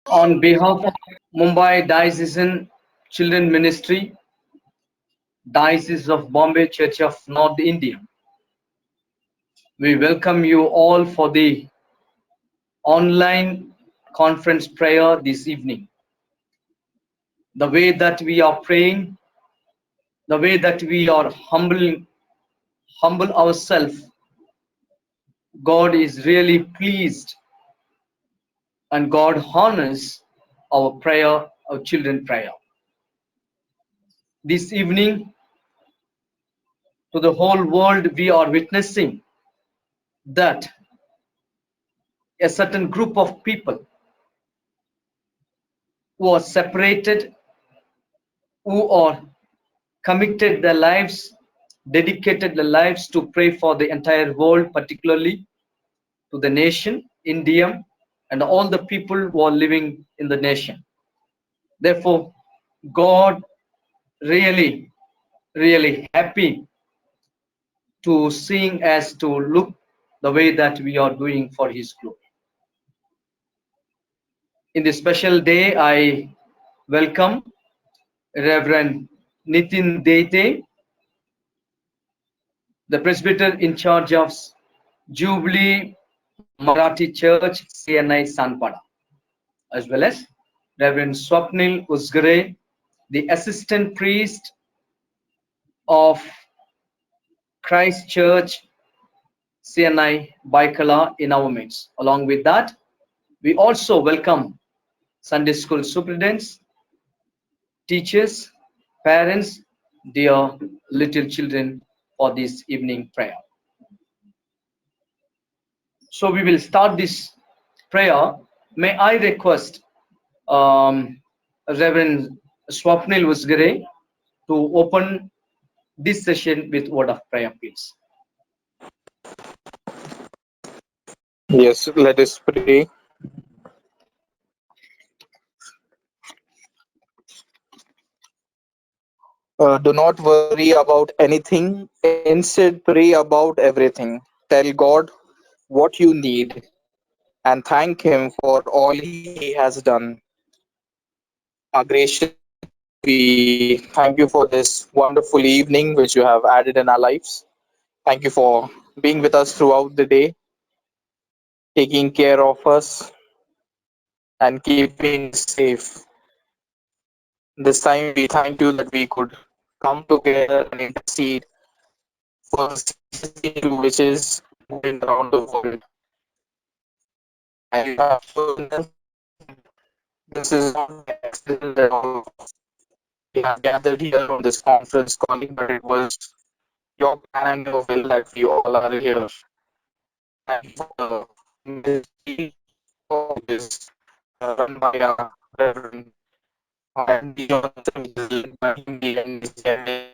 On behalf of Mumbai Diocesan Children Ministry, Diocese of Bombay Church of North India, we welcome you all for the online conference prayer this evening. The way that we are praying, the way that we are humble ourselves, God is really pleased and God honors our prayer, our children prayer. This evening, to the whole world, we are witnessing that a certain group of people who are separated, who are committed their lives, dedicated their lives to pray for the entire world, particularly to the nation, India, and all the people who are living in the nation. Therefore, God really, really happy to seeing us to look the way that we are doing for His glory. In this special day, I welcome Reverend Nitin Dete, the presbyter in charge of Jubilee Marathi Church, CNI Sanpada, as well as Reverend Swapnil Usgare, the assistant priest of Christ Church, CNI Baikala in our midst. Along with that, we also welcome Sunday school superintendents, teachers, parents, dear little children for this evening prayer. So we will start this prayer. May I request Reverend Swapnil Usgare to open this session with word of prayer, please. Yes, let us pray. Do not worry about anything. Instead, pray about everything. Tell God what you need and thank Him for all He has done. Our gracious Father, we thank you for this wonderful evening which you have added in our lives. Thank you for being with us throughout the day, taking care of us, and keeping us safe. This time, we thank you that we could come together and intercede for the CSD which is going around the world. And you have shown us this is not by accident at all. We have gathered here on this conference calling, but it was your plan and your will that we all are here. Thank you for the ministry which is run by our Reverend R&D Johnson, which is led by him, the NDC.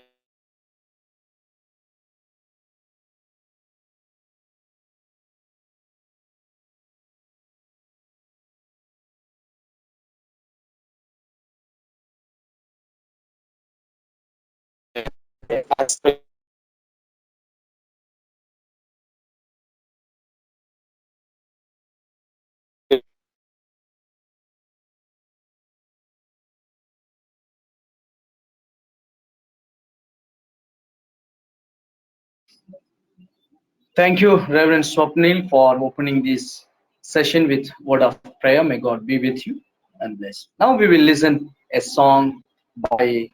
Thank you, Reverend Swapnil, for opening this session with word of prayer. May God be with you and bless. Now we will listen a song by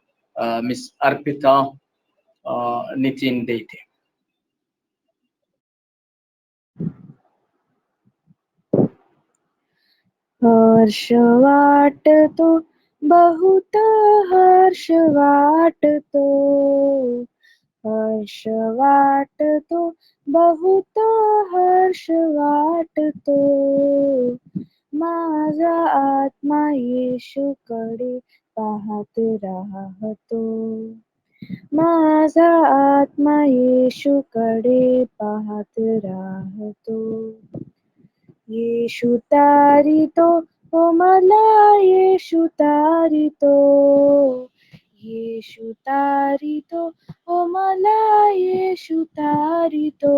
Miss Arpita Nitin Dete. हर्ष वाटतो बहुत हर्ष वाटतो हर्ष वाटतो बहुत हर्ष वाटतो माझा आत्मा येशूकडे पाहत राहतो माझा आत्मा येशूकडे पाहत राहतो येशू तारितो ओ मला येशू तारितो येशू तारितो ओ मला येशू तारितो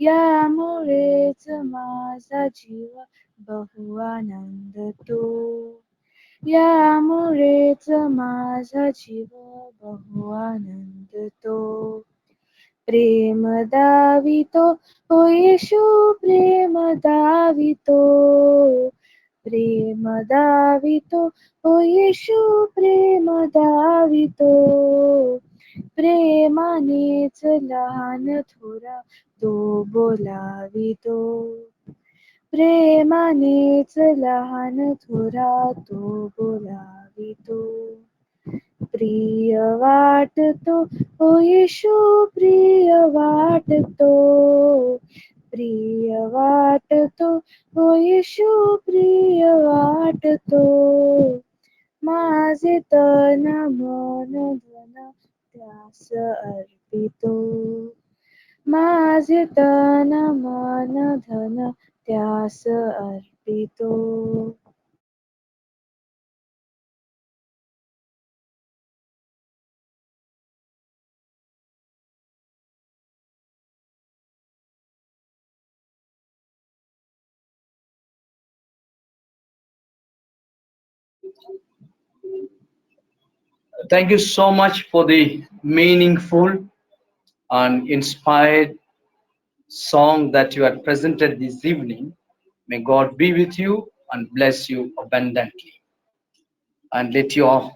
यामुळे माझा जीव बहु आनंदतो. यामुळेच माझा जीव बहु आनंदतो. प्रेम दावितो ओ येशू प्रेम दावितो. प्रेम दावितो ओ येशू प्रेम दावितो. प्रेमानेच लहान थोरा तो बोलावितो. प्रेमानेच लहान थोरा तो बोलावितो. प्रिय वाटतो ओ येशू प्रिय वाटतो. प्रिय वाटतो ओ येशू प्रिय वाटतो. माझे तन मन धन त्यास अर्पितो. माझे तन मन धन त्यास अर्पितो. Thank you so much for the meaningful and inspired song that you had presented this evening. May God be with you and bless you abundantly. And let your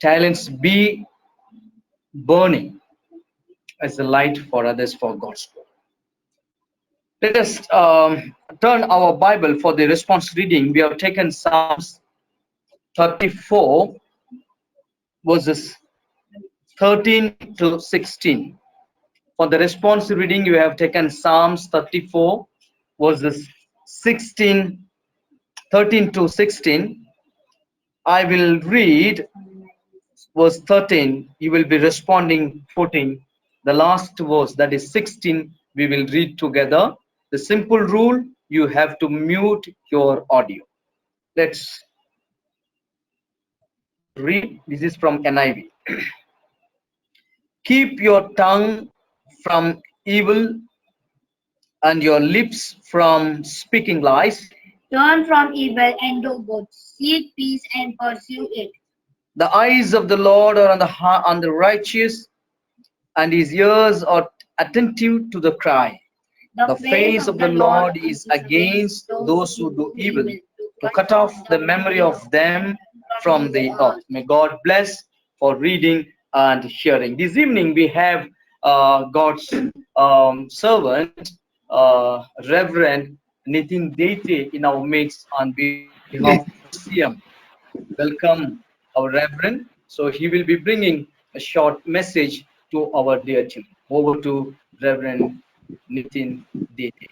talents be burning as a light for others for God's glory. Let us turn our Bible for the response reading. We have taken Psalms 34, verses 13 to 16. For the response reading, you have taken Psalms 34, verses 13 to 16. I will read verse 13. You will be responding 14. The last verse, that is 16, we will read together. The simple rule, you have to mute your audio. Let's read. This is from NIV. Keep your tongue from evil and your lips from speaking lies. Turn from evil and do good. Seek peace and pursue it. The eyes of the Lord are on the righteous, and his ears are attentive to the cry. The face of the Lord is against those who do evil, to cut off the memory of them from the earth. May God bless for reading and hearing. This evening we have God's servant, Reverend Nitin Dete, in our midst on behalf of CM. Welcome, our Reverend. So he will be bringing a short message to our dear children. Over to Reverend Nitin Dete.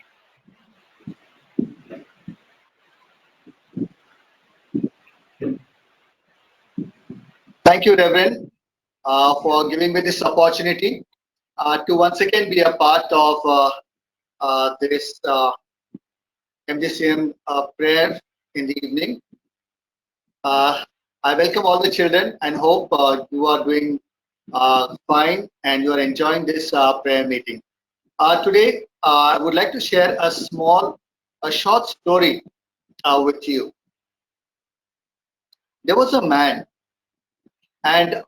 Thank you, Reverend, for giving me this opportunity to once again be a part of this MGCM prayer in the evening. I welcome all the children and hope you are doing fine and you are enjoying this prayer meeting. Today, I would like to share a short story with you. There was a man, and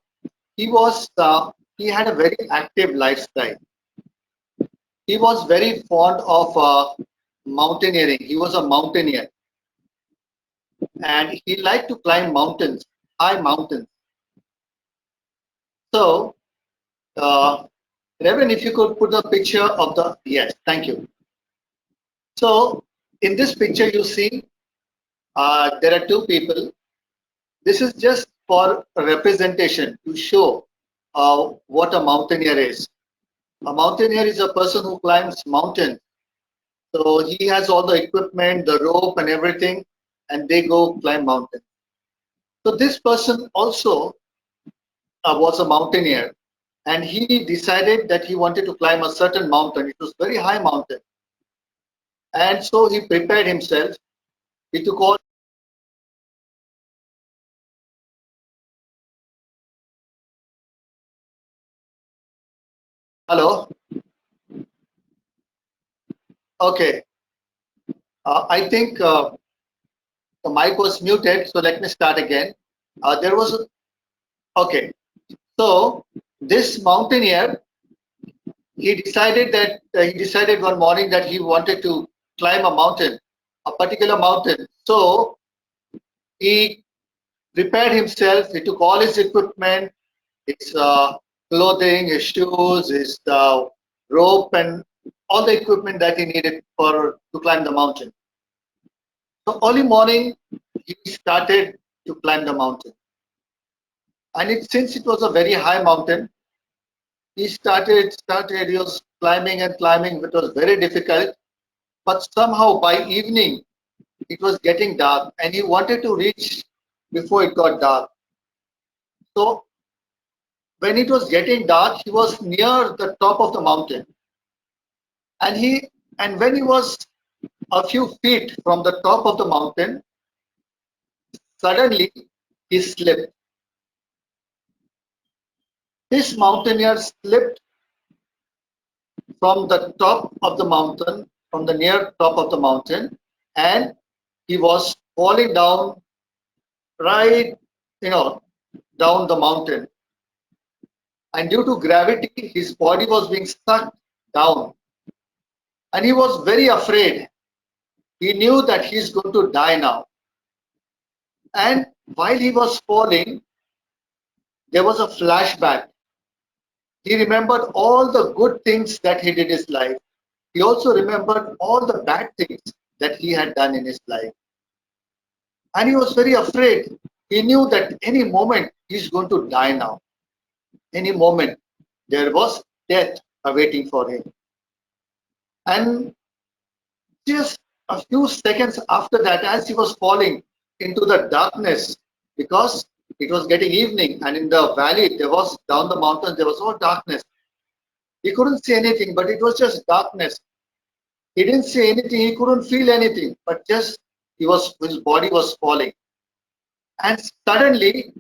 he had a very active lifestyle. He was very fond of mountaineering. He was a mountaineer, and he liked to climb mountains, high mountains. So, Reverend, if you could put a picture of the, yes, thank you. So, in this picture, you see there are two people. This is just for representation to show what a mountaineer is. A mountaineer is a person who climbs mountains. So he has all the equipment, the rope and everything, and they go climb mountains. So this person also was a mountaineer, and he decided that he wanted to climb a certain mountain. It was a very high mountain. And so he prepared himself. He took all Hello. Okay. I think the mic was muted, so let me start again. There was okay. So this mountaineer, he decided one morning that he wanted to climb a mountain, a particular mountain. So he prepared himself. He took all his equipment, his clothing, his shoes, his rope, and all the equipment that he needed for to climb the mountain. So early morning, he started to climb the mountain. And since it was a very high mountain, he was climbing and climbing. It was very difficult. But somehow by evening, it was getting dark and he wanted to reach before it got dark. So when it was getting dark, he was near the top of the mountain. And when he was a few feet from the top of the mountain, suddenly he slipped. This mountaineer slipped from the top of the mountain, from the near top of the mountain, and he was falling down right, down the mountain. And due to gravity, his body was being sucked down. And he was very afraid. He knew that he's going to die now. And while he was falling, there was a flashback. He remembered all the good things that he did in his life. He also remembered all the bad things that he had done in his life. And he was very afraid. He knew that any moment he's going to die now. Any moment there was death awaiting for him. And just a few seconds after that, as he was falling into the darkness, because it was getting evening and in the valley, there was down the mountain, there was all darkness. He couldn't see anything, but it was just darkness. He didn't see anything, he couldn't feel anything, but just his body was falling. And suddenly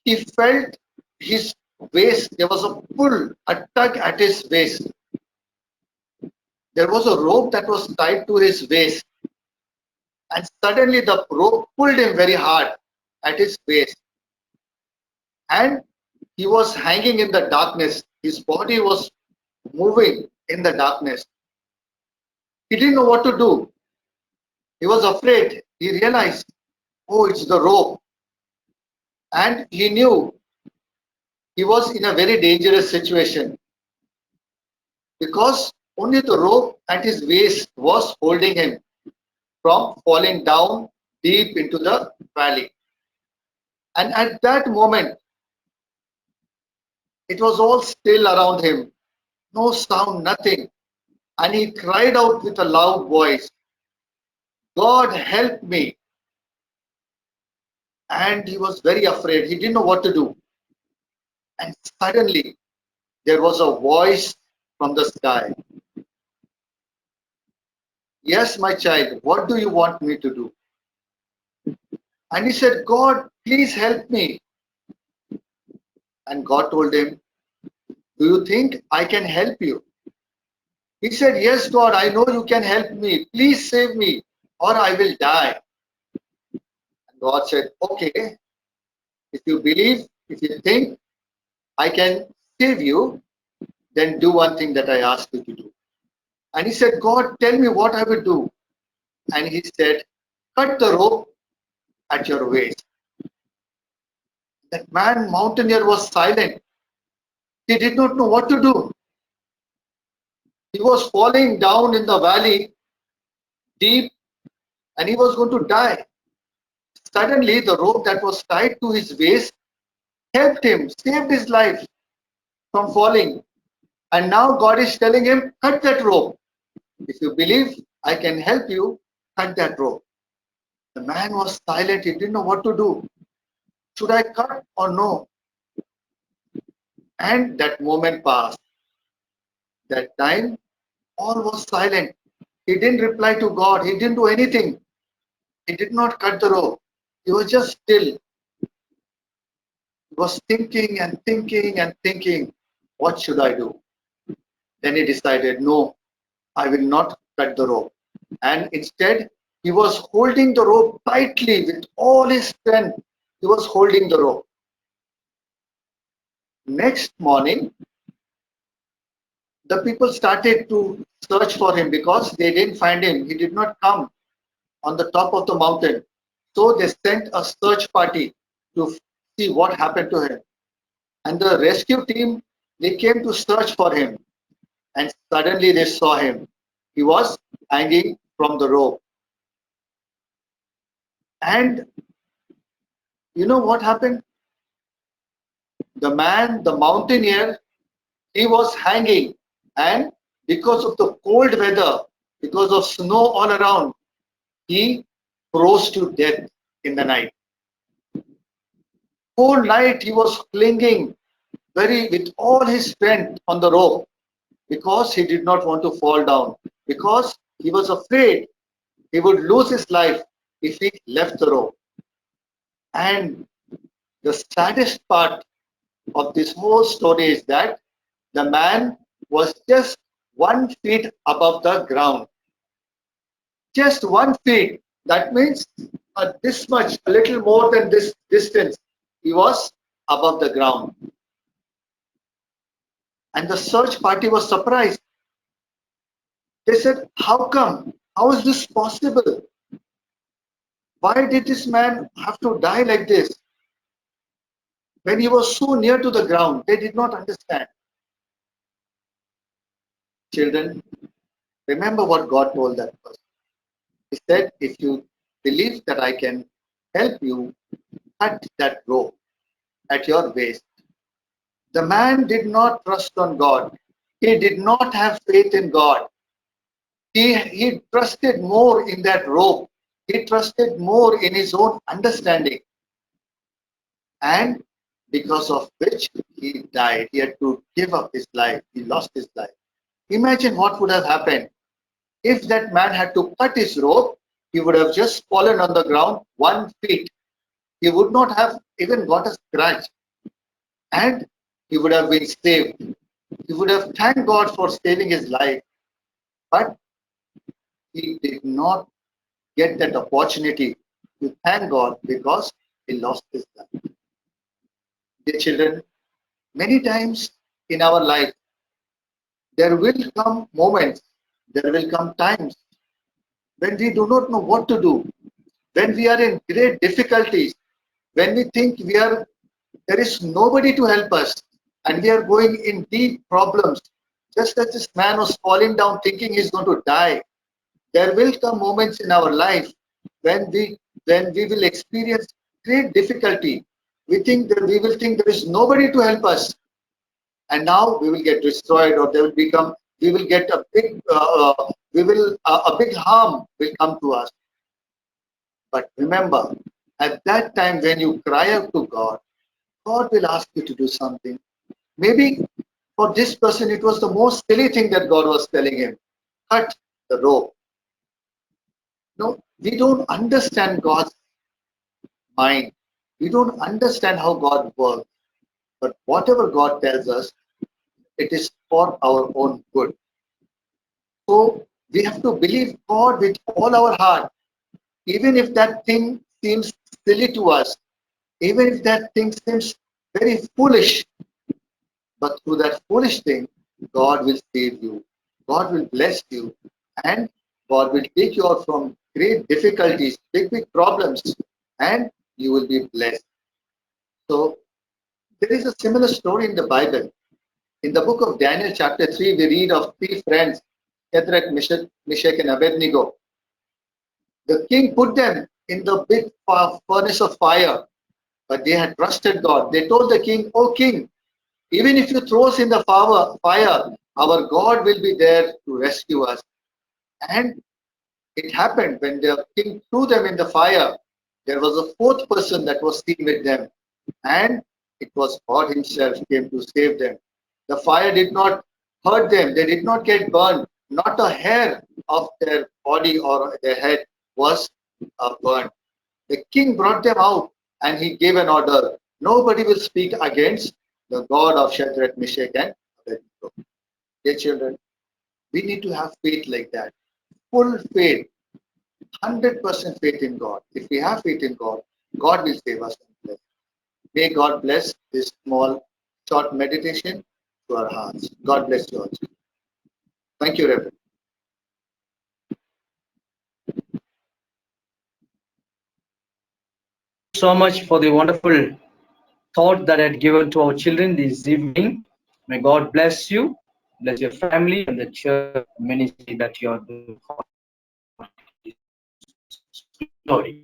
he felt his waist, there was a pull, a tug at his waist. There was a rope that was tied to his waist. And suddenly the rope pulled him very hard at his waist. And he was hanging in the darkness. His body was moving in the darkness. He didn't know what to do. He was afraid. He realized, oh, it's the rope. And he knew he was in a very dangerous situation because only the rope at his waist was holding him from falling down deep into the valley. And at that moment, it was all still around him. No sound, nothing. And he cried out with a loud voice, God help me. And he was very afraid. He didn't know what to do. And suddenly, there was a voice from the sky. Yes, my child, what do you want me to do? And he said, God, please help me. And God told him, do you think I can help you? He said, yes, God, I know you can help me. Please save me or I will die. And God said, okay, if you believe, if you think I can save you, then do one thing that I ask you to do. And he said, God, tell me what I will do. And he said, cut the rope at your waist. That man, mountaineer, was silent. He did not know what to do. He was falling down in the valley deep and he was going to die. Suddenly, the rope that was tied to his waist helped him, saved his life from falling. And now God is telling him, cut that rope. If you believe I can help you, cut that rope. The man was silent. He didn't know what to do. Should I cut or no? And that moment passed. That time, all was silent. He didn't reply to God. He didn't do anything. He did not cut the rope. He was just still. He was thinking and thinking and thinking, what should I do? Then he decided, no, I will not cut the rope. and instead he was holding the rope tightly with all his strength. He was holding the rope. Next morning, the people started to search for him because they didn't find him. He did not come on the top of the mountain. So they sent a search party to see what happened to him. And the rescue team, they came to search for him. And suddenly they saw him. He was hanging from the rope. And you know what happened? The man, the mountaineer, he was hanging. And because of the cold weather, because of snow all around, he froze to death in the night. Whole night he was clinging very with all his strength on the rope because he did not want to fall down, because he was afraid he would lose his life if he left the rope. And the saddest part of this whole story is that the man was just 1 feet above the ground. Just 1 feet. That means this much, a little more than this distance. He was above the ground. And the search party was surprised. They said, how come? How is this possible? Why did this man have to die like this? When he was so near to the ground, they did not understand. Children, remember what God told that person. He said, if you believe that I can help you, cut that rope at your waist. The man did not trust on God. He did not have faith in God. He trusted more in that rope. He trusted more in his own understanding. And because of which he died. He had to give up his life. He lost his life. Imagine what would have happened if that man had to cut his rope. He would have just fallen on the ground 1 feet. He would not have even got a scratch, and he would have been saved. He would have thanked God for saving his life, but he did not get that opportunity to thank God because he lost his life. Dear children, many times in our life, there will come moments, there will come times when we do not know what to do, when we are in great difficulties, when we think there is nobody to help us, and we are going in deep problems, just as this man was falling down thinking he's going to die. There will come moments in our life when we will experience great difficulty. We will think there is nobody to help us, and now we will get destroyed, or we will get a big a big harm will come to us. But remember, at that time when you cry out to God, God will ask you to do something. Maybe for this person it was the most silly thing that God was telling him: cut the rope. No, we don't understand God's mind. We don't understand how God works. But whatever God tells us, it is for our own good. So we have to believe God with all our heart, even if that thing seems silly to us, even if that thing seems very foolish. But through that foolish thing, God will save you, God will bless you, and God will take you out from great difficulties, big problems, and you will be blessed. So there is a similar story in the Bible. In the book of Daniel, chapter 3, we read of three friends, Shadrach, Meshach, and Abednego. The king put them in the big furnace of fire, but they had trusted God. They told the king, "O king, even if you throw us in the fire, our God will be there to rescue us." And it happened when the king threw them in the fire, there was a fourth person that was seen with them, and it was God Himself came to save them. The fire did not hurt them, they did not get burned, not a hair of their body or their head was burned. The king brought them out and he gave an order: nobody will speak against the God of Shadrach, Meshach, and Abednego. Dear children, we need to have faith like that. full faith, 100% faith in God. If we have faith in God, God will save us. May God bless this small, short meditation to our hearts. God bless you all. Thank you, Reverend. So much for the wonderful thought that I had given to our children this evening. May God bless you, bless your family, and the church ministry that you are doing for His glory.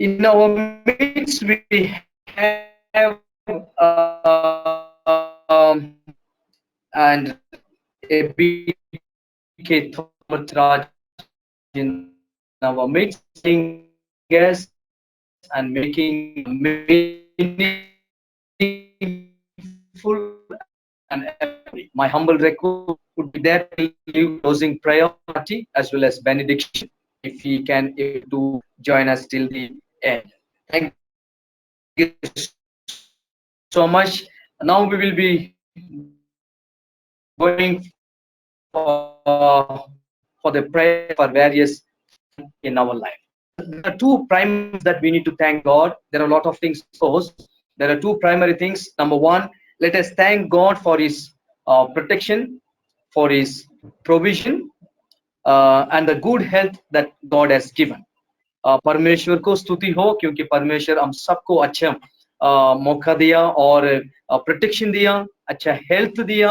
In our midst, we have and a BK Thomas Raj in our midst, guests and making meaningful and every. My humble request would be there to leave closing prayer party as well as benediction if he can able to join us till the end. Thank you so much. Now we will be going for the prayer for various in our life. There are two primaries that we need to thank God. There are a lot of things, of course. There are two primary things. Number one, let us thank God for His protection, for His provision, and the good health that God has given. परमेश्वर को स्तुति हो क्योंकि परमेश्वर हम सबको अच्छा मौका दिया और प्रोटेक्शन दिया, अच्छा हेल्थ दिया,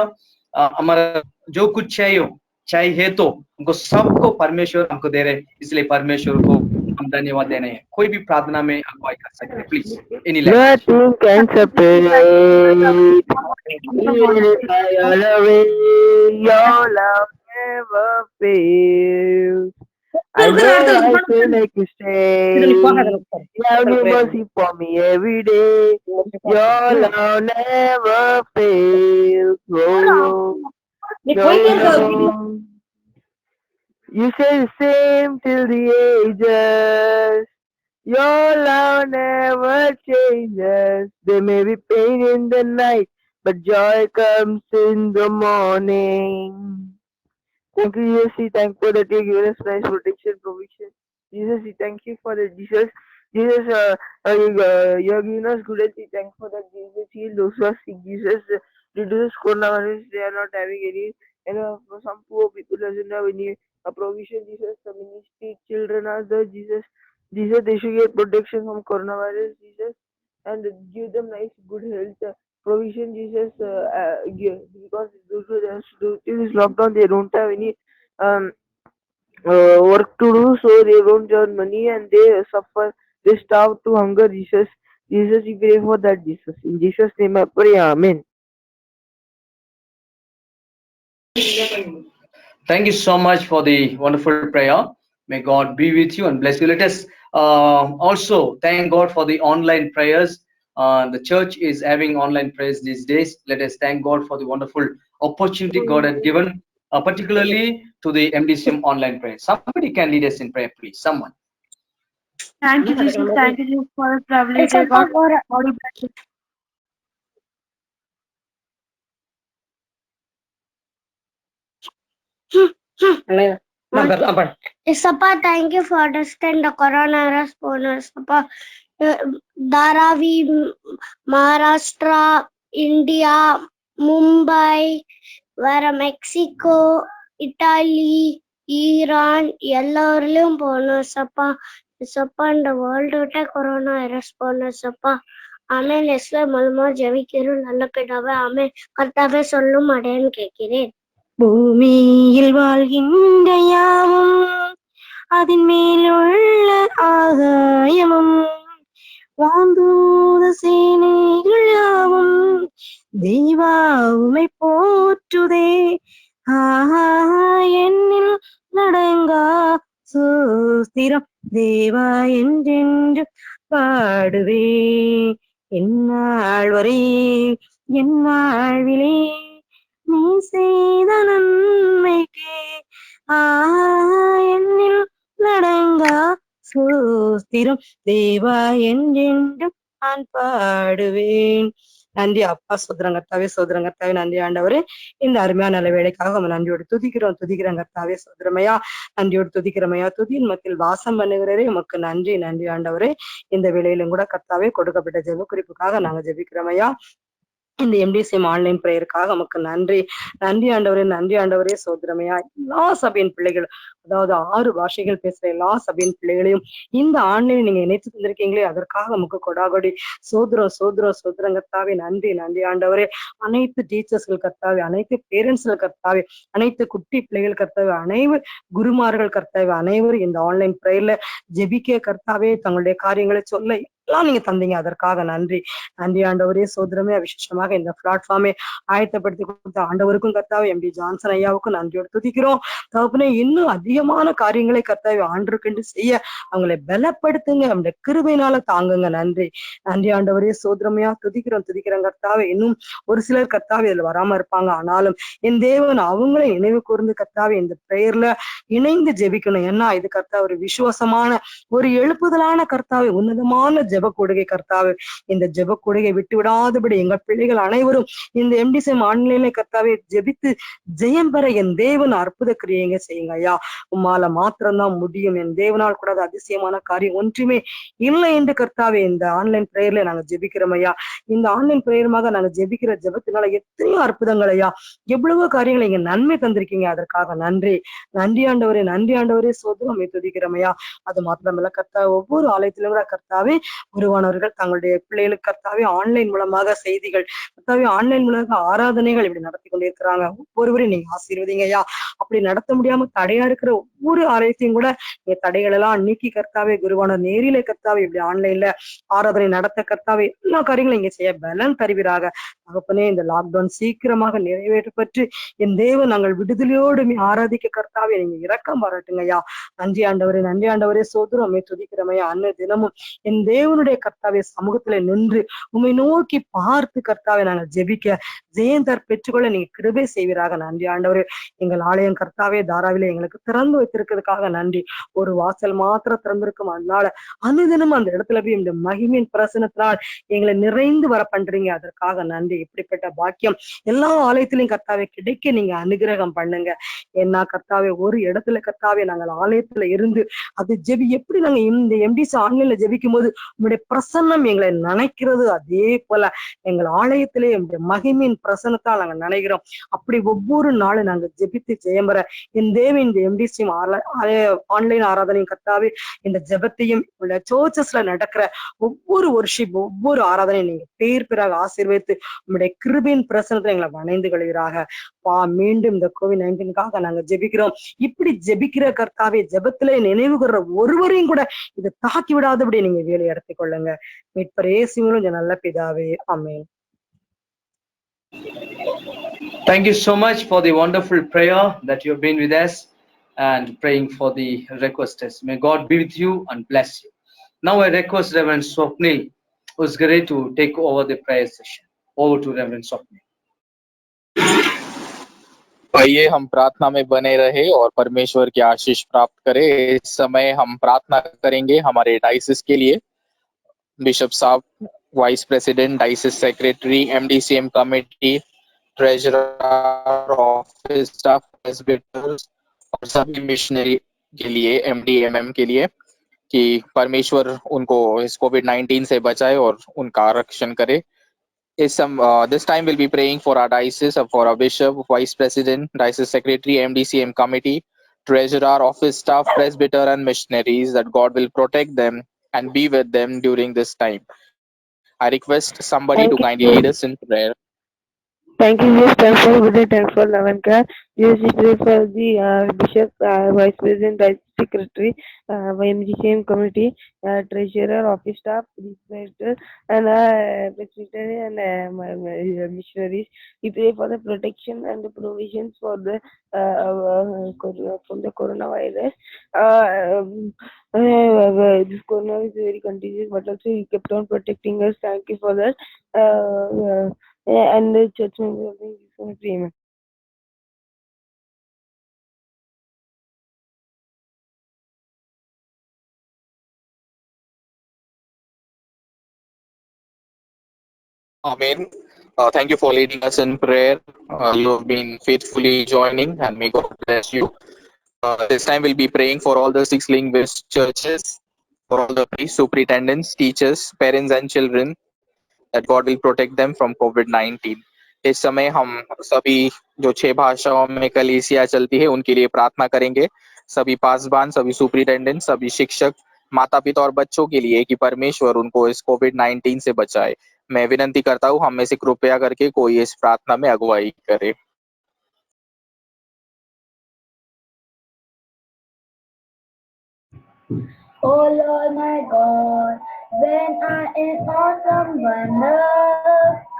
हमारा जो कुछ चाहिए तो हमको सबको परमेश्वर हमको दे रहे, इसलिए परमेश्वर को हम धन्यवाद देने हैं. कोई भी प्रार्थना में अगुवाई कर सकते हैं, please any language. Nothing can separate. Even if I all away, your love never fails. I know I feel like you stay. You have new mercy for me every day. Your love never fails. Oh, no. You say the same till the ages. Your love never changes. There may be pain in the night, but joy comes in the morning. Thank you, Jesus. We thank you that you give us nice protection, provision. Jesus, we thank you for that. Jesus, you have given us good health. We thank you for that. Jesus, heal those who are sick. Jesus, due to this coronavirus, they are not having any. For some poor people doesn't have any provision. Jesus, the ministry children are there. Jesus, they should get protection from coronavirus. Jesus, and give them nice good health provision. Jesus, because those who are due to this lockdown, they don't have any um, work to do, so they don't earn money and they suffer. They starve to hunger. Jesus, we pray for that. Jesus, in Jesus' name I pray. Amen. Thank you so much for the wonderful prayer. May God be with you and bless you. Let us also thank God for the online prayers. The church is having online prayers these days. Let us thank God for the wonderful opportunity God has given, particularly to the MDCM online prayer. Somebody can lead us in prayer, please. Someone. Thank you, Jesus. Thank you, Jesus, for the privilege. God, body bless you. Sapa, thank you for understanding the coronavirus bonus. Sapa, Dharavi, Maharashtra, India, Mumbai, where Mexico, Italy, Iran, ಎಲ್ಲವರಲ್ಲಿயும் போனோம் சப்பா இந்த world விட்ட corona virus போனோம் சப்பா ஆமேன் எஸ்ல மூலமா ஜெபிக்கிறோம் நல்ல கிடாவே ஆமேன் கர்த்தாவே சொல்லும் அடையன்னு கேட்கிறேன். பூமியில் வாழ்கின்ற யாவும் அதன் மேலுள்ள ஆகாயமும் வாந்தூத சேனைகள் யாவும் தெய்வா உமை போற்றுதே. ஆஹா என்னில் நடங்கா சூஸ்திரம் தேவா என்றென்று பாடுவே. என்னாள் வரை என் வாழ்விலே நீ செய்த நன்மைக்கே என்னில் நடங்கா சூஸ்திரம் தேவா என்றென்றும் நான் பாடுவேன். நன்றி அப்பா, சோதரம் கர்த்தாவே, சோதரம் கர்த்தாவே, நன்றி ஆண்டவரே. இந்த அருமையான நல்ல வேலைக்காக நம்ம நன்றியோடு துதிக்கிறோம் கர்த்தாவே, சோதரமையா, நன்றியோடு துதிக்கிறமையா. துதியின் மத்தியில் வாசம் பண்ணுகிறவரே உமக்கு நன்றி, நன்றி ஆண்டவரே. இந்த வேளையிலும் கூட கர்த்தாவே கொடுக்கப்பட்ட ஜெப குறிப்புக்காக நாங்க ஜெபிக்கிறோமையா. இந்த எம்டிசிஎம் ஆன்லைன் பிரேயருக்காக நமக்கு நன்றி, நன்றி ஆண்டவரே, நன்றி ஆண்டவரே. சோதரமையா, எல்லா சபையின் பிள்ளைகள், அதாவது 6 பாஷைகள் பேசுற எல்லா சபையின் பிள்ளைகளையும் இந்த ஆன்லைன் நீங்க இணைத்து தந்திருக்கீங்களே, அதற்காக நமக்கு கொடாகொடி சோதரம் கர்த்தாவே, நன்றி, நன்றி ஆண்டவரே. அனைத்து டீச்சர்ஸ்கள் கர்த்தாவே, அனைத்து பேரண்ட்ஸ்கள் கர்த்தாவே, அனைத்து குட்டி பிள்ளைகள் கர்த்தாவே, அனைவர் குருமார்கள் கர்த்தாவே, அனைவரும் இந்த ஆன்லைன் பிரேயர்ல ஜெபிக்க கர்த்தாவே, தங்களுடைய காரியங்களை சொல்ல எல்லாம் நீங்க தந்தீங்க, அதற்காக நன்றி, நன்றி ஆண்டவரே. சோதரமே, விசேஷமாக இந்த பிளாட்ஃபார்மை ஆயத்தப்படுத்தி கொடுத்த ஆண்டவருக்கும் கர்த்தாவே, எம்டி ஜான்சன் ஐயாவுக்கும் நன்றியோடு துதிக்கிறோம் தகப்பனே. இன்னும் அதிகமான காரியங்களை கர்த்தாவே ஆண்டவருக்கென்று செய்ய அவங்களை பலப்படுத்துங்க, அந்த கிருபையினால தாங்குங்க. நன்றி, நன்றி ஆண்டவரே. சோதரமையா, துதிக்கிறோம் கர்த்தாவே. இன்னும் ஒரு சிலர் கர்த்தாவே இதுல வராம இருப்பாங்க, ஆனாலும் என் தேவன் அவங்களை நினைவு கூர்ந்து கர்த்தாவே இந்த பிரேயர்ல இணைந்து ஜெபிக்கணும். ஏன்னா இது கர்த்தா ஒரு விசுவாசமான ஒரு எழுப்புதலான கர்த்தாவே, உன்னதமான ஜெப கொடுகை கர்த்தாவே. இந்த ஜெப கொடுகை விட்டு விடாதபடி எங்கள் பிள்ளைகள் அனைவரும் இந்த எம்டிசிஎம் ஆன்லைன்ல கர்த்தாவே ஜெபித்து ஜெயம் பெற என் தேவன் அற்புத கிரியைங்க செய்யுங்க ஐயா. உம்மால மாத்திரம்தான் முடியும், என் தேவனால் கூடாத அதிசயமான காரியம் ஒன்றுமே இல்லை என்று கர்த்தாவே இந்த ஆன்லைன் பிரேயர்ல நாங்க ஜெபிக்கிறோம் ஐயா. இந்த ஆன்லைன் பிரேயருமாக நாங்க ஜெபிக்கிற ஜெபத்தினால எத்தனையோ அற்புதங்கள் ஐயா, எவ்வளவோ காரியங்களை இங்க நன்மை தந்திருக்கீங்க, அதற்காக நன்றி, நன்றி ஆண்டவரே, நன்றி ஆண்டவரே. சோதரம் துதிக்கிறோம் ஐயா. அது மாத்திரமல்ல கர்த்தாவே, ஒவ்வொரு ஆலயத்திலும் கூட கர்த்தாவே குருவானவர்கள் தங்களுடைய பிள்ளைகளுக்கு கர்த்தாவே ஆன்லைன் மூலமாக செய்திகள், கர்த்தாவே ஆன்லைன் மூலமாக ஆராதனைகள் இப்படி நடத்தி கொண்டிருக்கிறாங்க. ஒவ்வொருவரையும் நீங்க ஆசீர்வதிங்க ஐயா. அப்படி நடத்த முடியாம தடையா இருக்கிற ஒவ்வொரு ஆலயத்தையும் கூட தடைகள் எல்லாம் நீக்கி கர்த்தாவே, குருவான நேரிலே கர்த்தாவே இப்படி ஆன்லைன்ல ஆராதனை நடத்த கர்த்தாவே எல்லா காரியங்களும் இங்க செய்ய பலன் தருவீராக. தகப்பனே, இந்த லாக்டவுன் சீக்கிரமாக நிறைவேற்றப்பட்டு என் தேவன் நாங்கள் விடுதலையோடு ஆராதிக்க கர்த்தாவே நீங்க இரக்கம் பாராட்டுங்க ஐயா. நன்றி ஆண்டவரே, நன்றி ஆண்டவரே. சோதரமே துதிக்கிறமையா. அன்ன தினமும் என் தேவனுடைய கர்த்தாவே சமூகத்துல நின்று உம்மை நோக்கி பார்த்து கர்த்தாவே நாங்கள் ஜெபிக்க ஜெயந்தர் பெற்றுக்கொள்ள நீங்க கிருபை செய்வீராக. நன்றி ஆண்டவரே. எங்கள் ஆலயம் கர்த்தாவே தாராவிலே எங்களுக்கு திறந்து வைத்திருக்கிறதுக்காக நன்றி. ஒரு வாசல் மாத்திரம் திறந்திருக்கும், அதனால அனுதினமும் அந்த இடத்துல போய் இந்த மகிமையின் பிரசனத்தினால் எங்களை நிறைந்து வர பண்றீங்க, அதற்காக நன்றி. இப்படிப்பட்ட பாக்கியம் எல்லா ஆலயத்திலையும் கர்த்தாவே கிடைக்க நீங்க அனுகிரகம் பண்ணுங்க. ஏன்னா கர்த்தாவே ஒரு இடத்துல கர்த்தாவே நாங்கள் ஆலயத்துல இருந்து அது எப்படி நாங்க இந்த எம்டிசி ஆன்லைன்ல ஜெபிக்கும் போது உங்களுடைய பிரசன்னம் எங்களை நினைக்கிறது, அதே போல எங்கள் ஆலயத்திலே மகிமையின் பிரசன்னத்தால் நாங்க நினைக்கிறோம். அப்படி ஒவ்வொரு நாளும் நாங்க ஜெபித்து ஜெயம் பெற என் தேவன் இந்த எம்டிசி ஆன்லைன் ஆராதனையும் கர்த்தாவே இந்த ஜெபத்தையும் சர்ச்சஸ்ல நடக்கிற ஒவ்வொரு வொர்ஷிப் ஒவ்வொரு ஆராதனையும் நீங்க பேர் பேராக ஆசீர்வதித்து உங்களுடைய கிருபையின் பிரசனத்தை எங்களை வணைந்து கொள்கிறாக. மீண்டும் இந்த COVID-19க்காக நாங்க ஜெபிக்கிறோம். இப்படி ஜெபிக்கிற கர்த்தாவே ஜெபத்திலே நினைவு கூர்ற ஒருவரையும் கூட இதை தாக்கி விடாதபடி நீங்க வேலை எடுத்துக் கொள்ளுங்க. மீட்பர் இயேசுவின் நல்ல பிதாவே, ஆமென். Thank you so much for the wonderful prayer that you've been with us and praying for the requesters. May God be with you and bless you. Now I request Reverend Swapnil, who is ready to take over the prayer session. Over to Reverend Swapnil. आइए हम प्रार्थना में बने रहे और परमेश्वर की आशीष प्राप्त करें। इस समय हम प्रार्थना करेंगे हमारे डायसिस के लिए। बिशप साहब, vice president, diocese secretary, MDCM committee, treasurer, office staff, presbyters और सभी मिशनरी के लिए, एमडीएमएम के लिए, कि परमेश्वर उनको इस कोविड-19 से बचाए और उनका रक्षण करे। This time we'll be praying for our diocese, for our bishop, vice president, diocese secretary, MDCM committee, treasurer, office staff, presbyter and missionaries, that God will protect them and be with them during this time. I request somebody to kindly lead us in prayer. Thank you, yes, thanks for good day, thanks for Lavanka. Yes, pray for the bishop, vice president, vice secretary, MGCM committee, treasurer, office staff, presbyter, and presbytery and missionaries. We pray for the protection and the provisions for the from the coronavirus. This corona is very contagious, but also you kept on protecting us. Thank you for that. And the church members of the Amen. Amen. Thank you for leading us in prayer. You have been faithfully joining, and may God bless you. This time we'll be praying for all the 6 linguist churches, for all the priests, superintendents, teachers, parents and children, that God will protect them from COVID-19. इस समय हम सभी जो 6 भाषाओं में कलीसिया चलती है उनके लिए प्रार्थना करेंगे, सभी पासबान, सभी सुपरिटेंडेंट, सभी शिक्षक, माता पिता और बच्चों के लिए कि परमेश्वर उनको इस COVID-19 से बचाए। मैं विनंती करता हूँ हम में से कृपया करके कोई इस प्रार्थना में अगुवाई करे। Oh Lord my God, when I in awesome wonder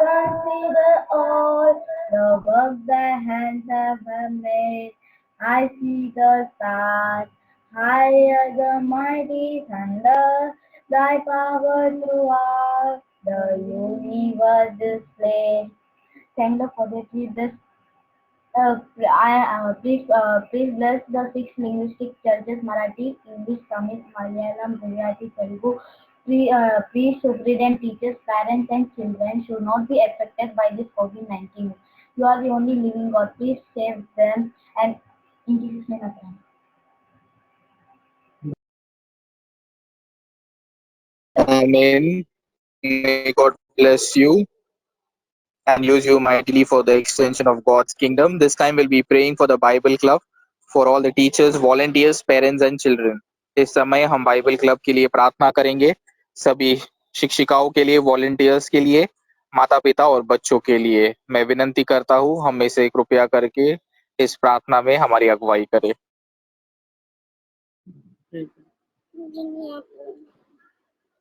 consider all the work thy hands have made, I see the stars, higher the mighty thunder, thy power throughout the universe displayed. Thank the Father, keep this. Please bless the 6 linguistic churches: Marathi, English, Tamil, Malayalam, Gujarati, Telugu. Please, superintendent, teachers, parents, and children should not be affected by this COVID-19. You are the only living God. Please save them, and in Jesus' name I pray. Amen. May God bless you and use you mightily for the extension of God's kingdom. This time we'll be praying for the Bible Club, for all the teachers, volunteers, parents and children. इस समय हम Bible club के लिए प्रार्थना करेंगे, सभी शिक्षिकाओं के लिए, वॉलंटियर्स के लिए, माता पिता और बच्चों के लिए। मैं विनंती करता हूँ हम में से कृपया करके इस प्रार्थना में हमारी अगुवाई करें।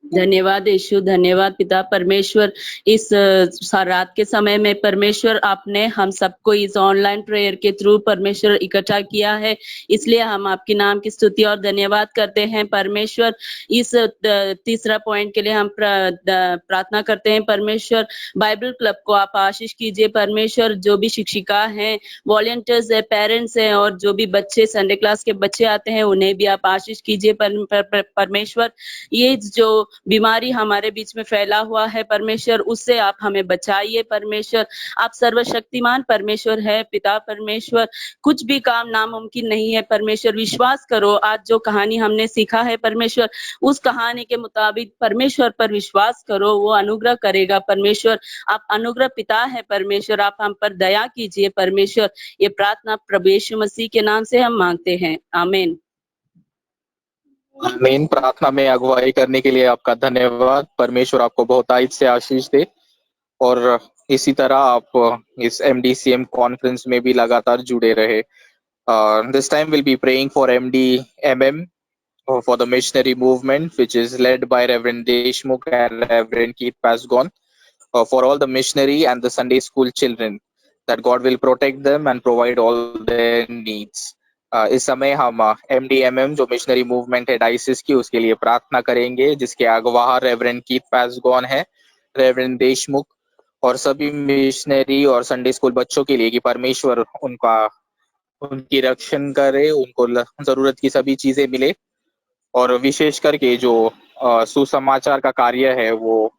धन्यवाद यीशु, धन्यवाद पिता परमेश्वर। इस रात के समय में परमेश्वर आपने हम सबको इस ऑनलाइन प्रेयर के थ्रू परमेश्वर इकट्ठा किया है, इसलिए हम आपके नाम की स्तुति और धन्यवाद करते हैं परमेश्वर। इस तीसरा पॉइंट के लिए हम प्रार्थना करते हैं परमेश्वर, बाइबल क्लब को आप आशीष कीजिए परमेश्वर। जो भी शिक्षिका हैं, वॉलंटियर्स है, पेरेंट्स हैं और जो भी बच्चे संडे क्लास के बच्चे आते हैं उन्हें भी आप आशीष कीजिए परमेश्वर। ये जो बीमारी हमारे बीच में फैला हुआ है परमेश्वर, उससे आप हमें बचाइए परमेश्वर। आप सर्वशक्तिमान परमेश्वर है पिता परमेश्वर, कुछ भी काम नामुमकिन नहीं है परमेश्वर। विश्वास करो, आज जो कहानी हमने सीखा है परमेश्वर, उस कहानी के मुताबिक परमेश्वर पर विश्वास करो, वो अनुग्रह करेगा परमेश्वर। आप अनुग्रह पिता है परमेश्वर, आप हम पर दया कीजिए परमेश्वर। ये प्रार्थना प्रभु यीशु मसीह के नाम से हम मांगते हैं, आमीन। मेन प्रार्थना में अगुवाई करने के लिए आपका धन्यवाद। परमेश्वर आपको बहुतायत से आशीष दे और इसी तरह आप इस MDCM कॉन्फ्रेंस में भी लगातार जुड़े रहे। This time we'll be praying for MDMM, for the missionary movement which is led by Reverend Deshmukh and Reverend Keith Pasgon, for all the missionary and the Sunday school children, that God will protect them and provide all their needs. इस समय हम MDMM जो missionary movement है डाइसिस की, उसके लिए प्रार्थना करेंगे, जिसके अगवा रेवरेंड कीथ पैसगॉन है, रेवरेंड देशमुख और सभी मिशनरी और संडे स्कूल बच्चों के लिए कि परमेश्वर उनकी रक्षण करे, उनको जरूरत की सभी चीजें मिले और विशेष करके जो सुसमाचार का कार्य है वो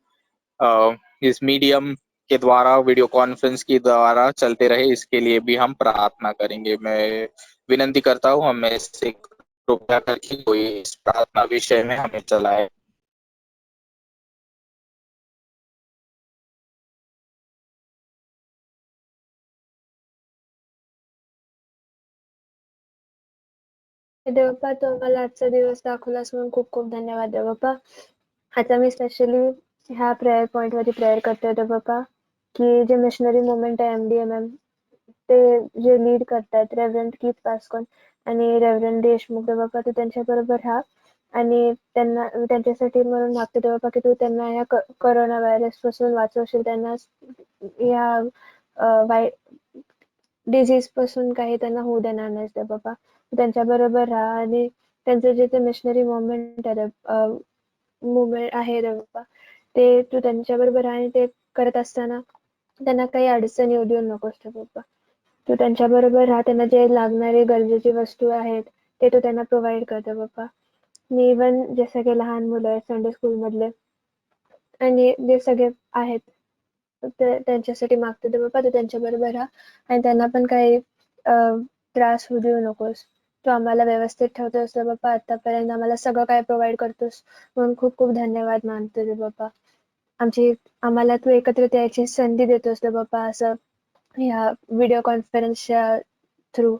इस मीडियम के द्वारा, वीडियो कॉन्फ्रेंस के द्वारा चलते रहे, इसके लिए भी हम प्रार्थना करेंगे। मैं विनंती करता हूँ हमें से कृपया करके कोई इस प्रार्थना विषय में हमें चलाए। देवप्पा, तू आम्हाला आजचा दिवस दाखवलास म्हणून खूप खूप धन्यवाद देवप्पा। आता मी स्पेशली ह्या प्रेयर पॉइंट वरती प्रेयर करते देवप्पा, की जे मिशनरी मुवमेंट आहे MDMM, ते जे लीड करतायत रेव्हरंड कीथ पास्कॉन आणि रेव्हरंड देशमुख देवप्पा, तू त्यांच्या बरोबर राहा आणि त्यांना त्यांच्यासाठी म्हणून मागते देवप्पा की तू त्यांना या कोरोना व्हायरस पासून वाचवशील, त्यांना या डिझीज पासून काही त्यांना होऊ देणार नाहीस देवप्पा। त्यांच्या बरोबर राहा आणि त्यांचं जे ते मिशनरी मुवमेंट आहे देवप्पा, ते तू त्यांच्या बरोबर राहा आणि ते करत असताना त्यांना काही अडचण येऊ देऊ नकोस देवप्पा। तू त्यांच्या बरोबर राहा, त्यांना जे लागणारी गरजेची वस्तू आहेत ते तू त्यांना प्रोव्हाइड कर देवप्पा। मी इव्हन जे सगळे लहान मुलं आहेत संडे स्कूल मधले आणि जे सगळे आहेत त्यांच्यासाठी मागतो देव बाप्पा, तू त्यांच्या बरोबर राहा आणि त्यांना पण काही त्रास होऊ देऊ नकोस. तू आम्हाला व्यवस्थित ठेवतोस देव बाप्पा, आतापर्यंत आम्हाला सगळं काय प्रोव्हाइड करतोस म्हणून खूप खूप धन्यवाद मानतो देव बाप्पा. आम्हाला तू एकत्रित यायची संधी देतोस देव बाप्पा, असं ह्या व्हिडिओ कॉन्फरन्सच्या थ्रू,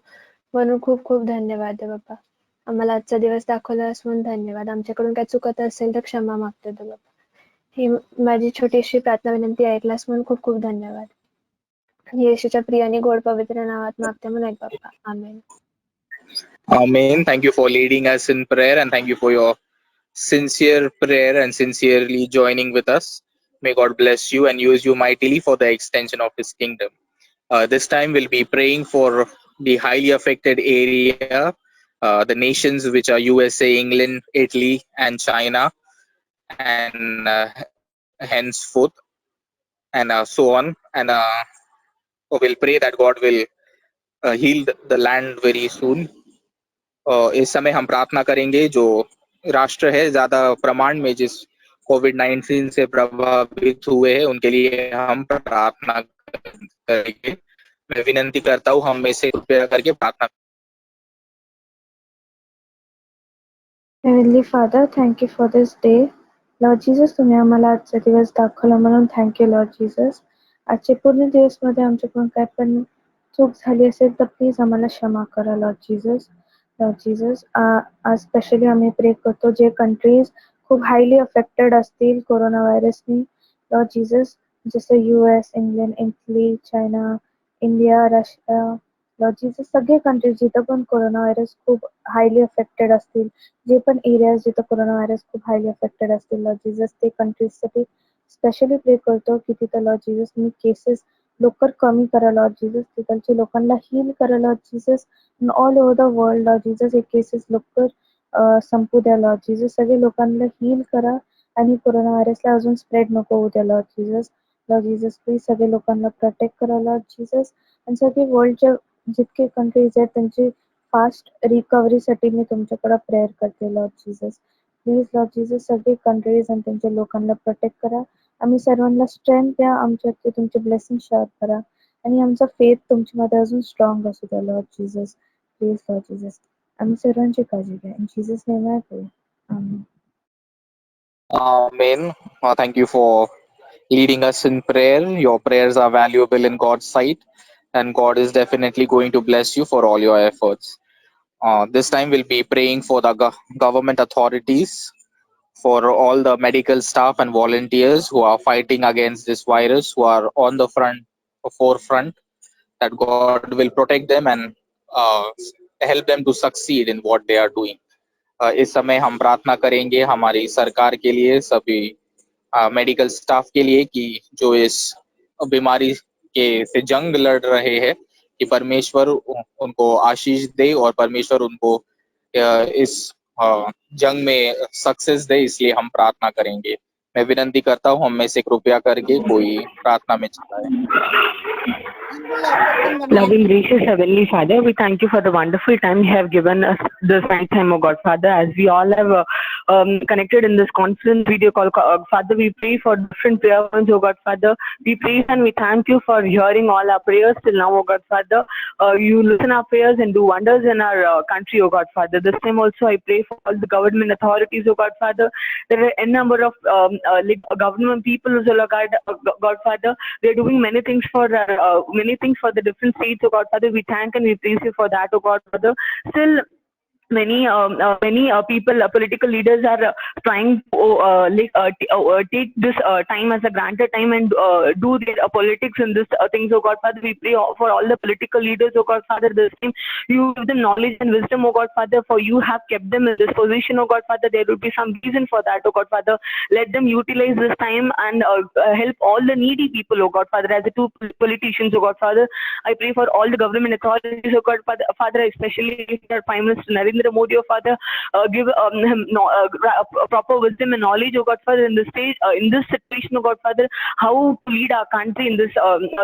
म्हणून खूप खूप धन्यवाद देव बाप्पा. आम्हाला आजचा दिवस दाखवलास म्हणून धन्यवाद. आमच्याकडून काय चुकत असेल तर क्षमा मागतो देव बाप्पा. ही माझी छोटीशी प्रार्थना विनंती ऐकलास म्हणून खूप खूप धन्यवाद. येशूच्या प्रिय आणि गोड पवित्र नावात मागते म्हणून ऐक बाप्पा. आमेन. Amen. Thank you for leading us in prayer, and thank you for your sincere prayer and sincerely joining with us. May God bless you and use you mightily for the extension of His kingdom. This time we'll be praying for the highly affected area, the nations which are USA, England, Italy, and China, and henceforth, and so on. And we'll pray that God will heal the land very soon. इस समय हम प्रार्थना करेंगे जो राष्ट्र है ज्यादा प्रमाण में जिस कोविड-19 से प्रभावित हुए हैं उनके लिए हम प्रार्थना करेंगे. मैं विनंती करता हूँ हम में से कृपया करके प्रार्थना. Heavenly Father, thank you for this day. Lord Jesus, तुम्ही आम्हाला आजचा दिवस दाखवला म्हणून थँक्यू लॉर्ड जीसस. आजचे पूर्ण दिवसमध्ये आमच्याकडून काय पण चूक झाली असेल तर प्लीज आम्हाला क्षमा करा लॉर्ड जीसस. लॉर्ड जीसस, आज स्पेशली आम्ही प्रे करतो जे कंट्रीज खूप हायली अफेक्टेड असतील कोरोना व्हायरसनी, लॉर्ड जीसस, जसं US, England, Italy, China, India, Russia, Lord Jesus, सगळे कंट्रीज जिथं पण कोरोना व्हायरस खूप हायली अफेक्टेड असतील, जे पण एरियाज जिथं कोरोना व्हायरस खूप हायली अफेक्टेड असतील लॉर्ड जीसस, ते कंट्रीजसाठी स्पेशली प्रे करतो की तिथं लॉर्ड जीसस तुम्ही केसेस लवकर कमी करा लॉर्ड जीसस, तिथलच्या लोकांना हील करा Lord Jesus. All over the world Lord Jesus हे केसेस लवकर संपू द्या लॉर्ड जीसस. सगळे लोकांना हील करा आणि कोरोना व्हायरसला अजून स्प्रेड नको होऊ द्या Lord Jesus. Lord Jesus please सगळे लोकांना प्रोटेक्ट करा लॉर्ड जीसस. आणि सगळे वर्ल्डच्या जितके कंट्रीज आहेत त्यांची फास्ट रिकव्हरीसाठी मी तुमच्याकडे प्रेयर करते Lord Jesus. Please Lord Jesus सगळे कंट्रीज आणि त्यांच्या लोकांना प्रोटेक्ट करा. आम्ही सर्वांना स्ट्रेंथ द्या, आमच्यावरती तुमचे ब्लेसिंग शेअर करा आणि आमचा फेथ तुमच्यामध्ये अजून स्ट्रॉंग असू द्या Lord Jesus. Please Lord Jesus आम्ही सर्वांची काळजी घ्या. In Jesus name I pray. Amen. Amen. Thank you for leading us in prayer. Your prayers are valuable in God's sight, and God is definitely going to bless you for all your efforts. This time we'll be praying for the government authorities, for all the medical staff and volunteers who are fighting against this virus, who are on the forefront, that God will protect them and help them to succeed in what they are doing. इस समय हम प्रार्थना करेंगे हमारी सरकार के लिए, सभी मेडिकल स्टाफ के लिए कि जो इस बीमारी के से जंग लड़ रहे हैं, कि परमेश्वर उनको आशीष दे और परमेश्वर उनको इस जंग में सक्सेस दे, इसलिए हम प्रार्थना करेंगे. मैं विनंती करता हूँ हम में से कृपया करके कोई प्रार्थना में चला है. Loving gracious Heavenly Father, we thank you for the wonderful time you have given us this night time, O God Father, as we all have connected in this conference video call. Father, we pray for different prayer points, O God Father. We praise and we thank you for hearing all our prayers till now, O God Father. You listen our prayers and do wonders in our country, O God Father. This time also I pray for all the government authorities, O God Father. There are a number of government people, O God Father. They are doing many things for the different states, O God Father. We thank and we praise you for that, O God Father. Still, many people, political leaders are trying to take this time as a granted time and do their politics in this things, O God Father. We pray for all the political leaders, O God Father. This time you give them knowledge and wisdom, O God Father, for you have kept them in this position, O God Father. There will be some reason for that, O God Father. Let them utilize this time and help all the needy people, O God Father. As the two politicians, O God Father, I pray for all the government authorities, O God Father, especially our Prime Minister Narendra Narendra Modi, oh Father, give him proper wisdom and knowledge, oh God Father, in this stage, in this situation, oh God Father, how to lead our country in this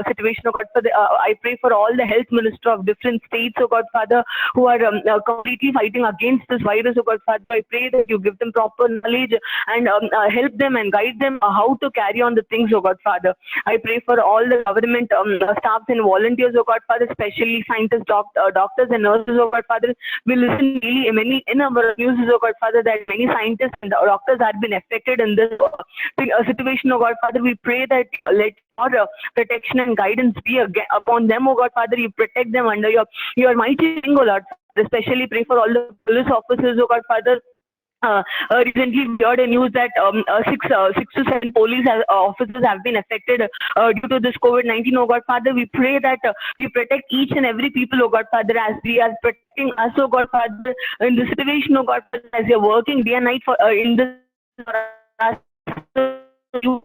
situation, oh God Father. I pray for all the health minister of different states, oh God Father, who are completely fighting against this virus, oh God Father. I pray that you give them proper knowledge and help them and guide them how to carry on the things, oh God Father. I pray for all the government staffs and volunteers, oh God Father, especially scientists, doctors and nurses, oh God Father. We listen really many in our news, oh God Father, that many scientists and doctors have been affected in this situation, oh God Father. We pray that let your protection and guidance be upon them, oh God Father. You protect them under your mighty wing, oh Lord. Especially pray for all the police officers, oh God Father. Recently, we heard a news that 6 to 7 police officers have been affected due to this COVID-19. Oh God Father, we pray that you protect each and every people, oh God Father, as we are protecting us, oh God Father, in this situation, oh God Father, as you're working day and night for in this for us. You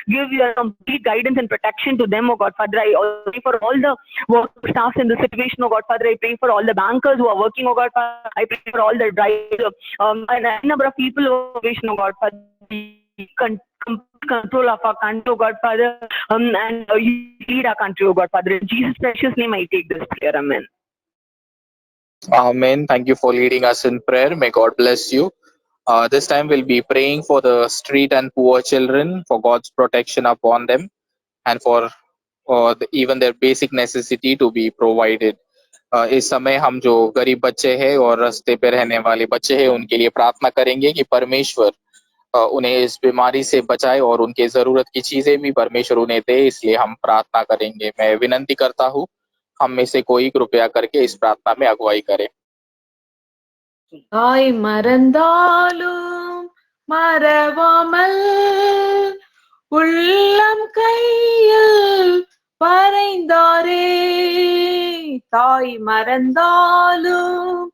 give your complete guidance and protection to them, oh God Father. I pray for all the work staffs in the situation, oh God Father. I pray for all the bankers who are working, oh God Father. I pray for all the drivers and a number of people, oh God Father. Control of our country, oh God Father, and you lead our country, oh God Father. In Jesus' precious name, I take this prayer. Amen. Amen. Thank you for leading us in prayer. May God bless you. This time we'll be praying for the street and poor children, for God's protection upon them, and for even their basic necessity to be provided. इस समय हम जो गरीब बच्चे हैं और रास्ते पे रहने वाले बच्चे हैं उनके लिए प्रार्थना करेंगे कि परमेश्वर उन्हें इस बीमारी से बचाए और उनके जरूरत की चीजें भी परमेश्वर उन्हें दे, इसलिए हम प्रार्थना करेंगे। मैं विनंती करता हूँ हम में से कोई कृपया करके इस प्रार्थना में अगुवाई करे। தாய் மறந்தாலும் மறவாமல் உள்ளம் கையில் வரைந்தாரே, தாய் மறந்தாலும்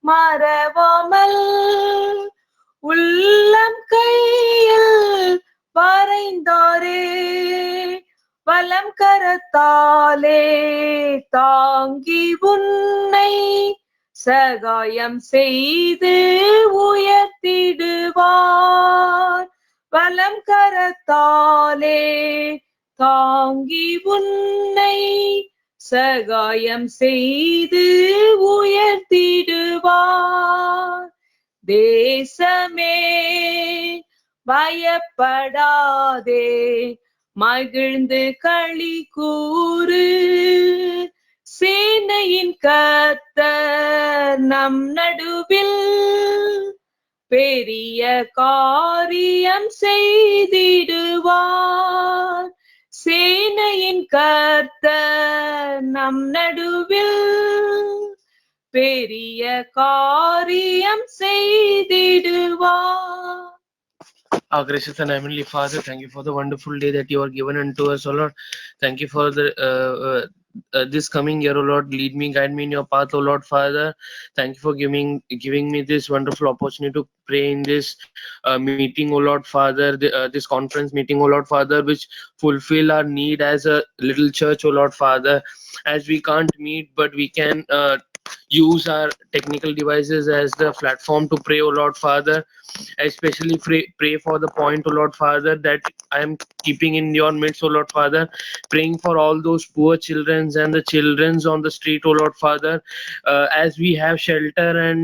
மறவாமல் உள்ளம் கையில் வரைந்தாரே, வலம் கரத்தாலே தாங்கி உன்னை சகாயம் செய்து உயர்த்திடுவார், வலம் கரத்தாலே தாங்கி உன்னை சகாயம் செய்து உயர்த்திடுவார். தேசமே பயப்படாதே, மகிழ்ந்து களி கூறு, சேனையின் கர்த்தர் நம் நடுவில் பெரிய காரியம் செய்திடுவார், சேனையின் கர்த்தர் நம் நடுவில் பெரிய காரியம் செய்திடுவார். Our gracious and heavenly Father, thank you for the wonderful day that you are given unto us, O Lord. Thank you for the this coming year, O Lord. Lead me, guide me in your path, O Lord Father. Thank you for giving me this wonderful opportunity to pray in this meeting, O Lord Father, this conference meeting, O Lord Father, which fulfill our need as a little church, O Lord Father. As we can't meet, but we can use our technical devices as the platform to pray, O Lord Father. Especially pray for the point, O Lord Father, that I am keeping in your midst, O Lord Father, praying for all those poor children and the children on the street, O Lord Father. As we have shelter and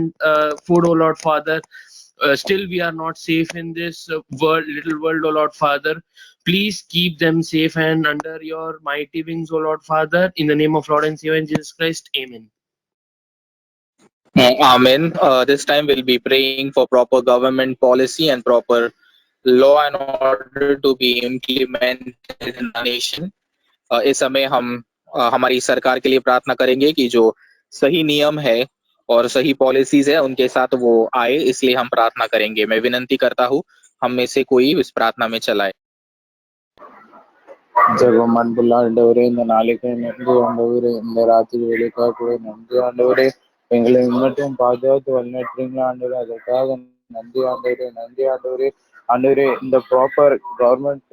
food, O Lord Father, still we are not safe in this little world, O Lord Father. Please keep them safe and under your mighty wings, O Lord Father. In the name of Lord and Savior Jesus Christ, Amen. Amen. This time we'll be praying for proper government policy and proper law and order to be implemented in the nation. इस समय हम हमारी सरकार के लिए प्रार्थना करेंगे कि जो सही नियम है और सही पॉलिसीज है उनके साथ वो आए, इसलिए हम प्रार्थना करेंगे। मैं विनंती करता हूँ हम में से कोई इस प्रार्थना में चलाए। ஜெபமன்புள்ள ஆண்டவரே, இந்த நாளைக்கு நன்றி ஆண்டவரே, இந்த ராத்திரி வேலைக்காக கூட நன்றி ஆண்டவரே, எங்களை இன்னட்டும் பாதுகாத்து வழிநடத்துறீங்களா ஆண்டவரே, அதற்காக நன்றி ஆண்டவரே, நன்றி ஆண்டவரே. ஆண்டவரே, இந்த ப்ராப்பர் கவர்மெண்ட்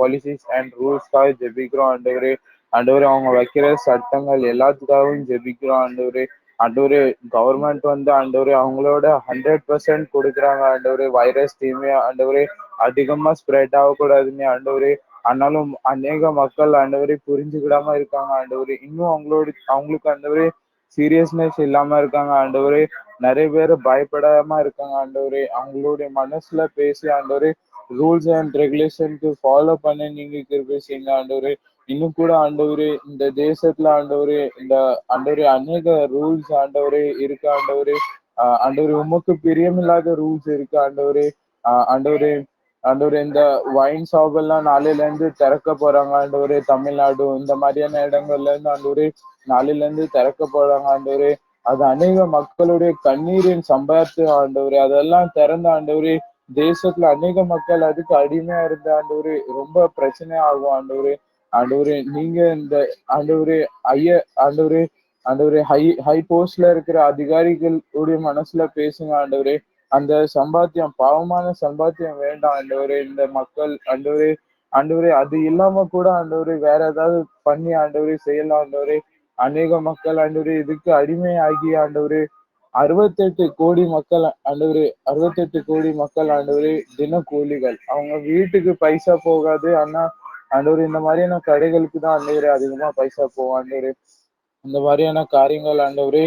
பாலிசிஸ் அண்ட் ரூல்ஸ்க்காக ஜெபிக்கிறோம் ஆண்டவரே. ஆண்டவரே, அவங்க வைக்கிற சட்டங்கள் எல்லாத்துக்காகவும் ஜெபிக்கிறோம் ஆண்டவரே. ஆண்டவரே கவர்மெண்ட் வந்து ஆண்டவரே அவங்களோட 100% கொடுக்குறாங்க ஆண்டவரே. வைரஸ் தீமையா ஆண்டவரே அதிகமா ஸ்ப்ரெட் ஆகக்கூடாதுன்னு ஆண்டவரே. ஆனாலும் அநேக மக்கள் ஆண்டவரே புரிஞ்சுக்கிடாம இருக்காங்க ஆண்டவரே. இன்னும் அவங்களுக்கு ஆண்டவரே சீரியஸ்னஸ் இல்லாம இருக்காங்க ஆண்டவரே. நிறைய பேர் பயப்படாம இருக்காங்க ஆண்டவரே. அவங்களுடைய மனசுல பேசி ஆண்டவரே ரூல்ஸ் அண்ட் ரெகுலேஷனுக்கு ஃபாலோ பண்ண நீங்க கிருபை செய்யுங்க ஆண்டவரே. இன்னும் கூட ஆண்டவரே இந்த தேசத்துல ஆண்டவரே இந்த ஆண்டவரே அநேக ரூல்ஸ் ஆண்டவரே இருக்கு ஆண்டவரே. ஆண்டவரே உமக்கு பிரியமில்லாத ரூல்ஸ் இருக்கு ஆண்டவரே. ஆண்டவரே ஆண்டவரே இந்த வைன் ஷாப் எல்லாம் நாளையில இருந்து திறக்க போறாங்க ஆண்டவரே. தமிழ்நாடு இந்த மாதிரியான இடங்கள்ல இருந்து ஆண்டவரே நாளையில இருந்து திறக்க போறாங்க ஆண்டவரே. அது அநேக மக்களுடைய கண்ணீரின் சம்பாத்து ஆண்டவரே. அதெல்லாம் திறந்த ஆண்டவரே தேசத்துல அநேக மக்கள் அதுக்கு அடிமையா இருந்த ஆண்டவரே ரொம்ப பிரச்சனை ஆகும் ஆண்டவரே. ஆண்டவரே நீங்க இந்த ஆண்டவரே ஆண்டவரே ஆண்டவரே ஹை போஸ்ட்ல இருக்கிற அதிகாரிகளுடைய மனசுல பேசுங்க ஆண்டவரே. அந்த சம்பாத்தியம் பாவமான சம்பாத்தியம் வேண்டாம் ஆண்டவரே. இந்த மக்கள் ஆண்டவரே ஆண்டவரே அது இல்லாம கூட ஆண்டவரே வேற ஏதாவது பண்ணி ஆண்டவரே செய்யலாம் ஆண்டவரே. அநேக மக்கள் ஆண்டவரே இதுக்கு அடிமையாகி ஆண்டவரே 68 கோடி மக்கள் ஆண்டவரே 68 கோடி மக்கள் ஆண்டவரே தினக்கூலிகள். அவங்க வீட்டுக்கு பைசா போகாது. ஆனா ஆண்டவரே இந்த மாதிரியான கடைகளுக்கு தான் ஆண்டவரே அதிகமா பைசா போகும் ஆண்டவரே. இந்த மாதிரியான காரியங்கள் ஆண்டவரே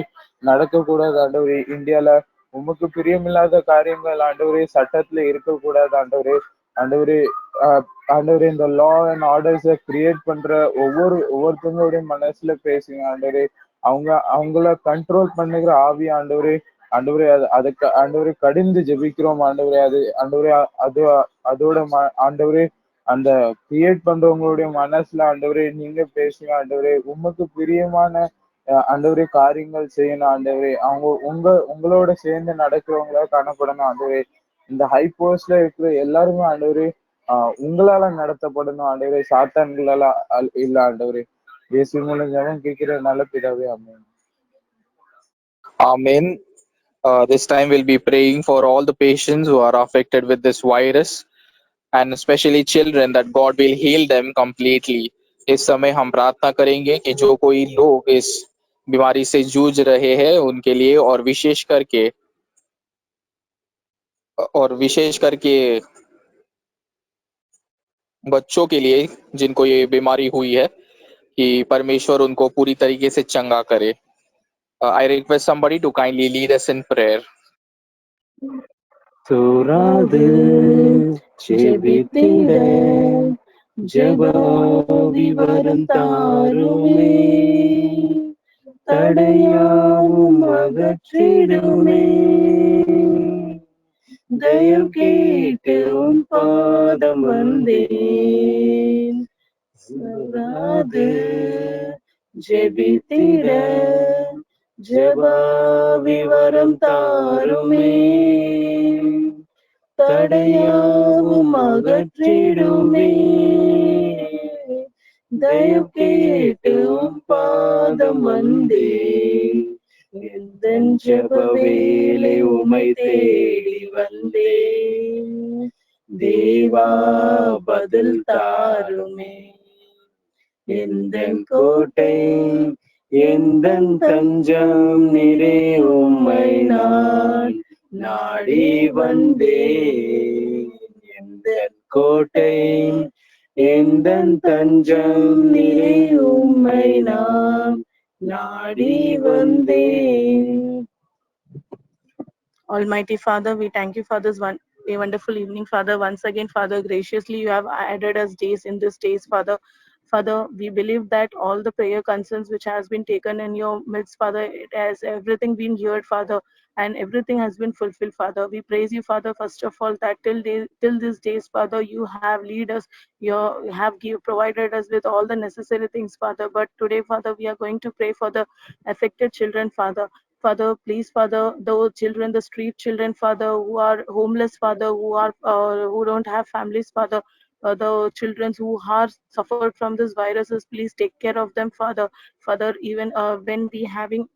நடக்கக்கூடாது ஆண்டவரே. இந்தியால உமக்கு பிரியமில்லாத காரியங்கள் ஆண்டவரே சட்டத்துல இருக்கக்கூடாது ஆண்டவரே. ஆண்டவரே ஆண்டவரே இந்த லா அண்ட் ஆர்டர்ஸை கிரியேட் பண்ற ஒவ்வொருத்தவங்களுடைய மனசுல பேசுங்க ஆண்டவரே. அவங்கள கண்ட்ரோல் பண்ணுகிற ஆவி ஆண்டவரே. ஆண்டவரே அதுக்கு ஆண்டவரே கடிந்து ஜெபிக்கிறோம் ஆண்டவரே. அது ஆண்டவரே அது அதோட ஆண்டவரே அந்த கிரியேட் பண்றவங்களுடைய மனசுல ஆண்டவரே நீங்க பேசுங்க ஆண்டவரே. உமக்கு பிரியமான ஆண்டவரே காரியங்கள் செய்யணும் ஆண்டவரே. அவங்க உங்களோட சேர்ந்து நடக்கிறவங்களா காணப்படணும் ஆண்டவரே. இந்த ஹை போஸ்ட்ல இருக்கிற எல்லாருமே ஆண்டவரே உங்களால நடத்தப்படணும் ஆண்டவரே. சாத்தான்களால இல்ல ஆண்டவரே. இயேசு மூலம் ஜெபம் கேட்கிற நல்ல பிதாவே ஆமென். Amen. This time we'll be praying for all the patients who are affected with this virus and especially children that God will heal them completely. इस समय हम प्रार्थना करेंगे कि जो कोई लोग इस बीमारी से जूझ रहे हैं उनके लिए और विशेष करके बच्चों के लिए जिनको ये बीमारी हुई है कि परमेश्वर उनको पूरी तरीके से चंगा करे. I request somebody to kindly lead us in prayer. சூராது செபித்திட ஜெபாவி வரம் தாருமே, தடையாவும் அகற்றிடுமே. தயவு கேட்டு உன் பாதம் வந்தேன். சூராது ஜெபித்திட ஜெபாவி வரம் தாருமே, தடையாவும் அகற்றிடுமே. தயவு கேட்டு உம் பாதம் வந்தேன். எந்தன் ஜெப வேளை உமை தேடி வந்தேன். தேவா பதில் தாருமே. எந்தன் கோட்டை எந்தன் தஞ்சம் நிறை உம்மை நான் நாடி வந்தேன். எந்தன் கோட்டை எந்தன் தஞ்சம் நிறை உம்மை நான் நாடி வந்தேன். Almighty Father, we thank you for this a wonderful evening, Father. Once again, Father, graciously you have added us days in this days, Father. Father, we believe that all the prayer concerns which has been taken in your midst, Father, it has everything been heard, Father, and everything has been fulfilled, Father. We praise you, Father, first of all, that till these days, Father, you have lead us, you have provided us with all the necessary things, Father. But today, Father, we are going to pray for the affected children, Father. Father, please, Father, those children, the street children, Father, who are homeless, Father, who don't have families, Father, the children who are suffered from these viruses, please take care of them, Father. Father, even when we having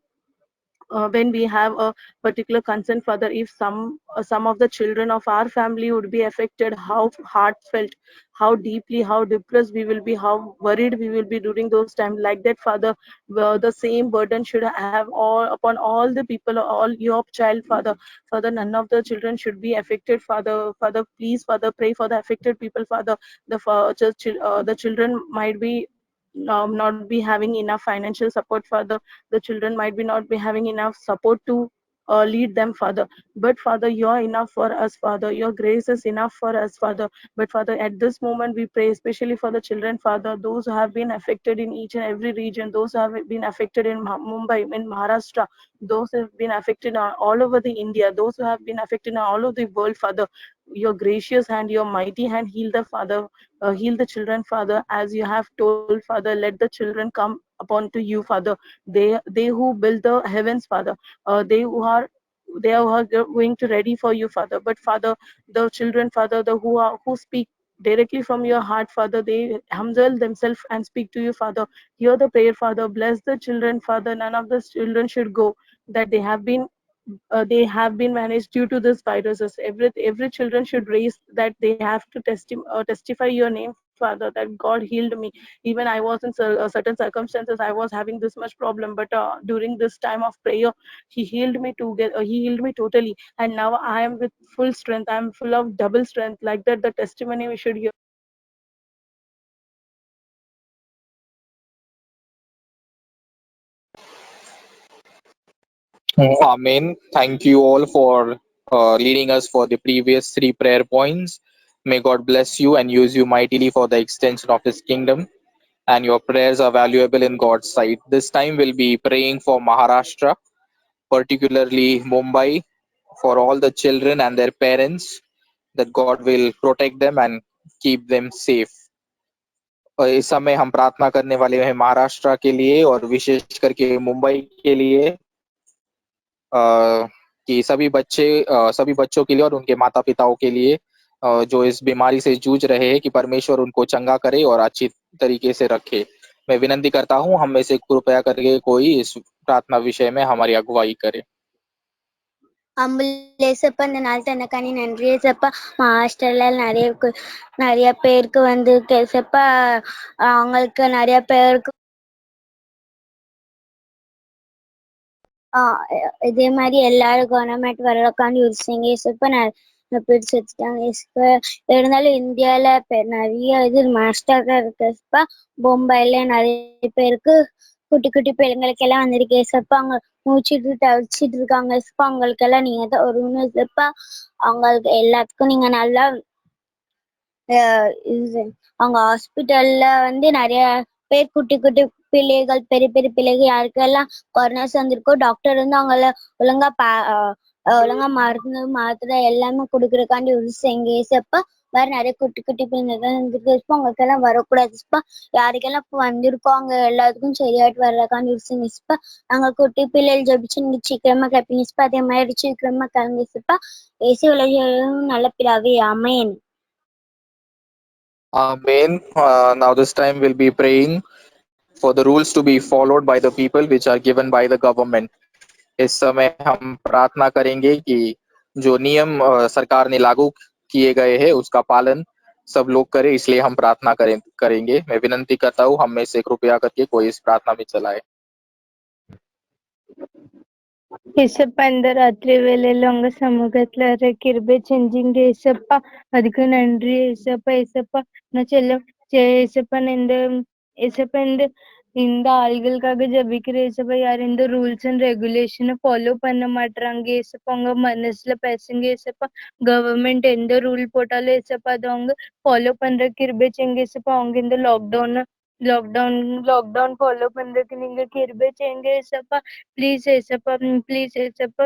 when we have a particular concern, Father, if some of the children of our family would be affected, how heartfelt, how deeply, how depressed we will be, how worried we will be during those times. Like that, Father, the same burden should have all upon all the people, all your child, Father. Father, none of the children should be affected, Father. Father, please, Father, pray for the affected people, Father. The children might be not be having enough financial support, Father. The children might be not be having enough support to lead them, Father. But Father, you're enough for us, Father. Your grace is enough for us, Father. But Father, at this moment we pray especially for the children, Father, those who have been affected in each and every region, those who have been affected in Mumbai, in Maharashtra, those who have been affected all over the India, those who have been affected all over the world, Father. Your gracious hand, your mighty hand, heal the Father, heal the children, Father, as you have told, Father. Let the children come upon to you, Father. They who build the heavens, Father, they are going to ready for you, Father. But Father, the children, Father, the who speak directly from your heart, Father, they humble themselves and speak to you, Father. Hear the prayer, Father. Bless the children, Father. None of the children should go that they have been managed due to this viruses. Every children should raise that they have to testify your name, Father, that God healed me. Even I was in certain circumstances, I was having this much problem, but during this time of prayer, He healed me He healed me totally, and now I am with full strength. I am full of double strength. Like that, the testimony we should hear. Amen. Thank you all for leading us for the previous three prayer points. May God bless you and use you mightily for the extension of His kingdom. And your prayers are valuable in God's sight. This time we'll be praying for Maharashtra, particularly Mumbai, for all the children and their parents, that God will protect them and keep them safe. इस समय हम प्रार्थना करने वाले हैं महाराष्ट्र के लिए और विशेष करके मुंबई के लिए, कि सभी बच्चों के लिए और उनके माता पिताओं के लिए जो इस बीमारी से जूझ रहे हैं, कि परमेश्वर उनको चंगा करे और अच्छी तरीके से रखे। मैं विनती करता हूँ हम में से कृपया करके कोई इस प्रार्थना विषय में हमारी अगुवाई करे। ஏசப்பா இந்த நாள் தனக்கானி நன்றி ஏசப்பா. மாஸ்டர்ல நிறைய பேருக்கு வந்து ஏசப்பா அவங்களுக்கு நிறைய பேருக்கு இதே மாதிரி எல்லாரும் கவர்மெண்ட் வரக்காண்டி யோசிச்சிங்க ஏசப்பா. பிடிச்சு வச்சுட்டாங்க ஏசப்பா. இருந்தாலும் இந்தியால நிறைய இது மாஸ்டர் இருக்குப்பா. பொம்பாயில நிறைய பேருக்கு குட்டி குட்டி பிள்ளைங்களுக்கு எல்லாம் வந்திருக்கு ஏசப்பா. அவங்க மூச்சிட்டு தவிச்சிட்டு இருக்காங்க ஏசப்பா. அவங்களுக்கு எல்லாம் நீங்க தான் வருவீங்க ஏசப்பா. அவங்களுக்கு எல்லாத்துக்கும் நீங்க நல்லா அவங்க ஹாஸ்பிட்டல்ல வந்து நிறைய பேர் குட்டி குட்டி பிள்ளைகள், பெரிய பெரிய பிள்ளைகள் யாருக்கெல்லாம் கொரோனாஸ் வந்திருக்கோ டாக்டர் வந்து அவங்கள ஒழுங்கா மருந்து மாத்திரை எல்லாமே கொடுக்குறக்காண்டி ஒரு செய்யுங்க ஏசப்பா. வேற நிறைய குட்டி குட்டி பிள்ளைங்க வந்துருக்கு அவங்களுக்கு எல்லாம் வரக்கூடாதுப்பா. யாருக்கெல்லாம் இப்போ வந்திருக்கோ அவங்க எல்லாத்துக்கும் சரியாயிட்டு வர்றக்காண்டி ஒரு செய்யுங்கப்பா. நாங்க குட்டி பிள்ளைகள் ஜபிச்சு நீங்க சீக்கிரமா கிளப்பிங்கப்பா. அதே மாதிரி சீக்கிரமா கிளம்பிச்சுப்பா. ஏசி உலகம் நல்ல பிறாவே அமேன். Amen. Now this time we'll be praying for the rules to be followed by the people which are given by the government. इस समय हम प्रार्थना करेंगे कि जो नियम सरकार ने लागू किए गए हैं उसका पालन सब लोग करें, इसलिए हम प्रार्थना करेंगे। मैं विनती करता हूँ हम में से कृपया करके कोई इस प्रार्थना में चलाए। ఏసప్ప இந்த రాత్రి వేళలో உங்க சமூகத்துல கிருபை செஞ்சீங்க ஏசப்பா. அதுக்கு நன்றி ஏசப்பா. ஏசப்பா நான் ஏசப்பா இந்த ஆள்களுக்காக ஜபிக்கிறேன் ஏசப்பா. யார் இந்த ரூல்ஸ் அண்ட் ரெகுலேஷனை ஃபாலோ பண்ண மாட்டாங்க ஏசப்பா. அவங்க மனசுல பேசுங்க ஏசப்பா. கவர்மெண்ட் எந்த ரூல் போட்டாலும் ஏசப்பா அதை அவங்க ஃபாலோ பண்ற கிருபை செய்யுங்க ஏசப்பா. அவங்க இந்த லாக்டவுன் ஃபாலோ பண்றதுக்கு நீங்க கிருபை செய்யுங்க ஏசப்பா. ப்ளீஸ் ஏசப்பா, ப்ளீஸ் ஏசப்பா.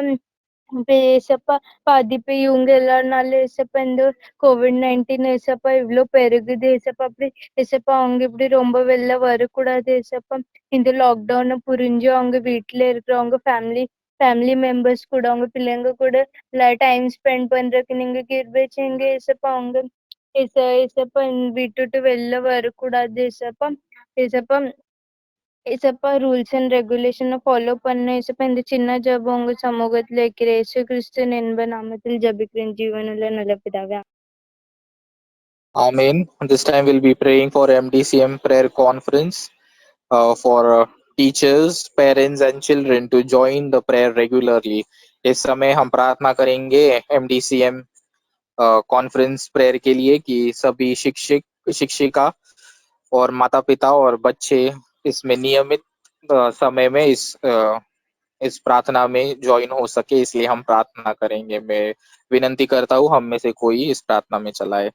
ஏசப்பா பாதிப்பு இவங்க எல்லாருனால ஏசப்பா இந்த COVID-19 ஏசப்பா இவ்வளோ பெருகுது ஏசப்பா. அப்படி ஏசப்பா அவங்க இப்படி ரொம்ப வெளில வரக்கூடாது ஏசப்பா. இந்த லாக்டவுனை புரிஞ்சு அவங்க வீட்டுல இருக்கிறவங்க ஃபேமிலி மெம்பர்ஸ் கூட அவங்க பிள்ளைங்க கூட டைம் ஸ்பெண்ட் பண்றதுக்கு நீங்க கிருபை செய்யுங்க ஏசப்பா. அவங்க ஏசப்பா விட்டுட்டு வெளில வரக்கூடாது ஏசப்பா. ஏசப்பா ஏசப்பா ரூல்ஸ் அண்ட் ரெகுலேஷனை ஃபாலோ பண்ண ஏசப்பா இந்த சின்ன ஜெபம் உங்க சமூகத்துல இருக்கிற இயேசு கிறிஸ்து என்ப நாமத்தில் ஜெபிக்கிறேன் ஜீவனுள்ள நல்ல பிதாவே. Amen. This time we'll be praying for MDCM prayer conference for teachers, parents and children to join the prayer regularly. इस समय हम प्रार्थना करेंगे MDCM कॉन्फ्रेंस प्रेयर के लिए कि सभी शिक्षक शिक्षिका और माता पिता और बच्चे इसमें नियमित समय में इस प्रार्थना में ज्वाइन हो सके, इसलिए हम प्रार्थना करेंगे। मैं विनंती करता हूँ हम में से कोई इस प्रार्थना में चलाए।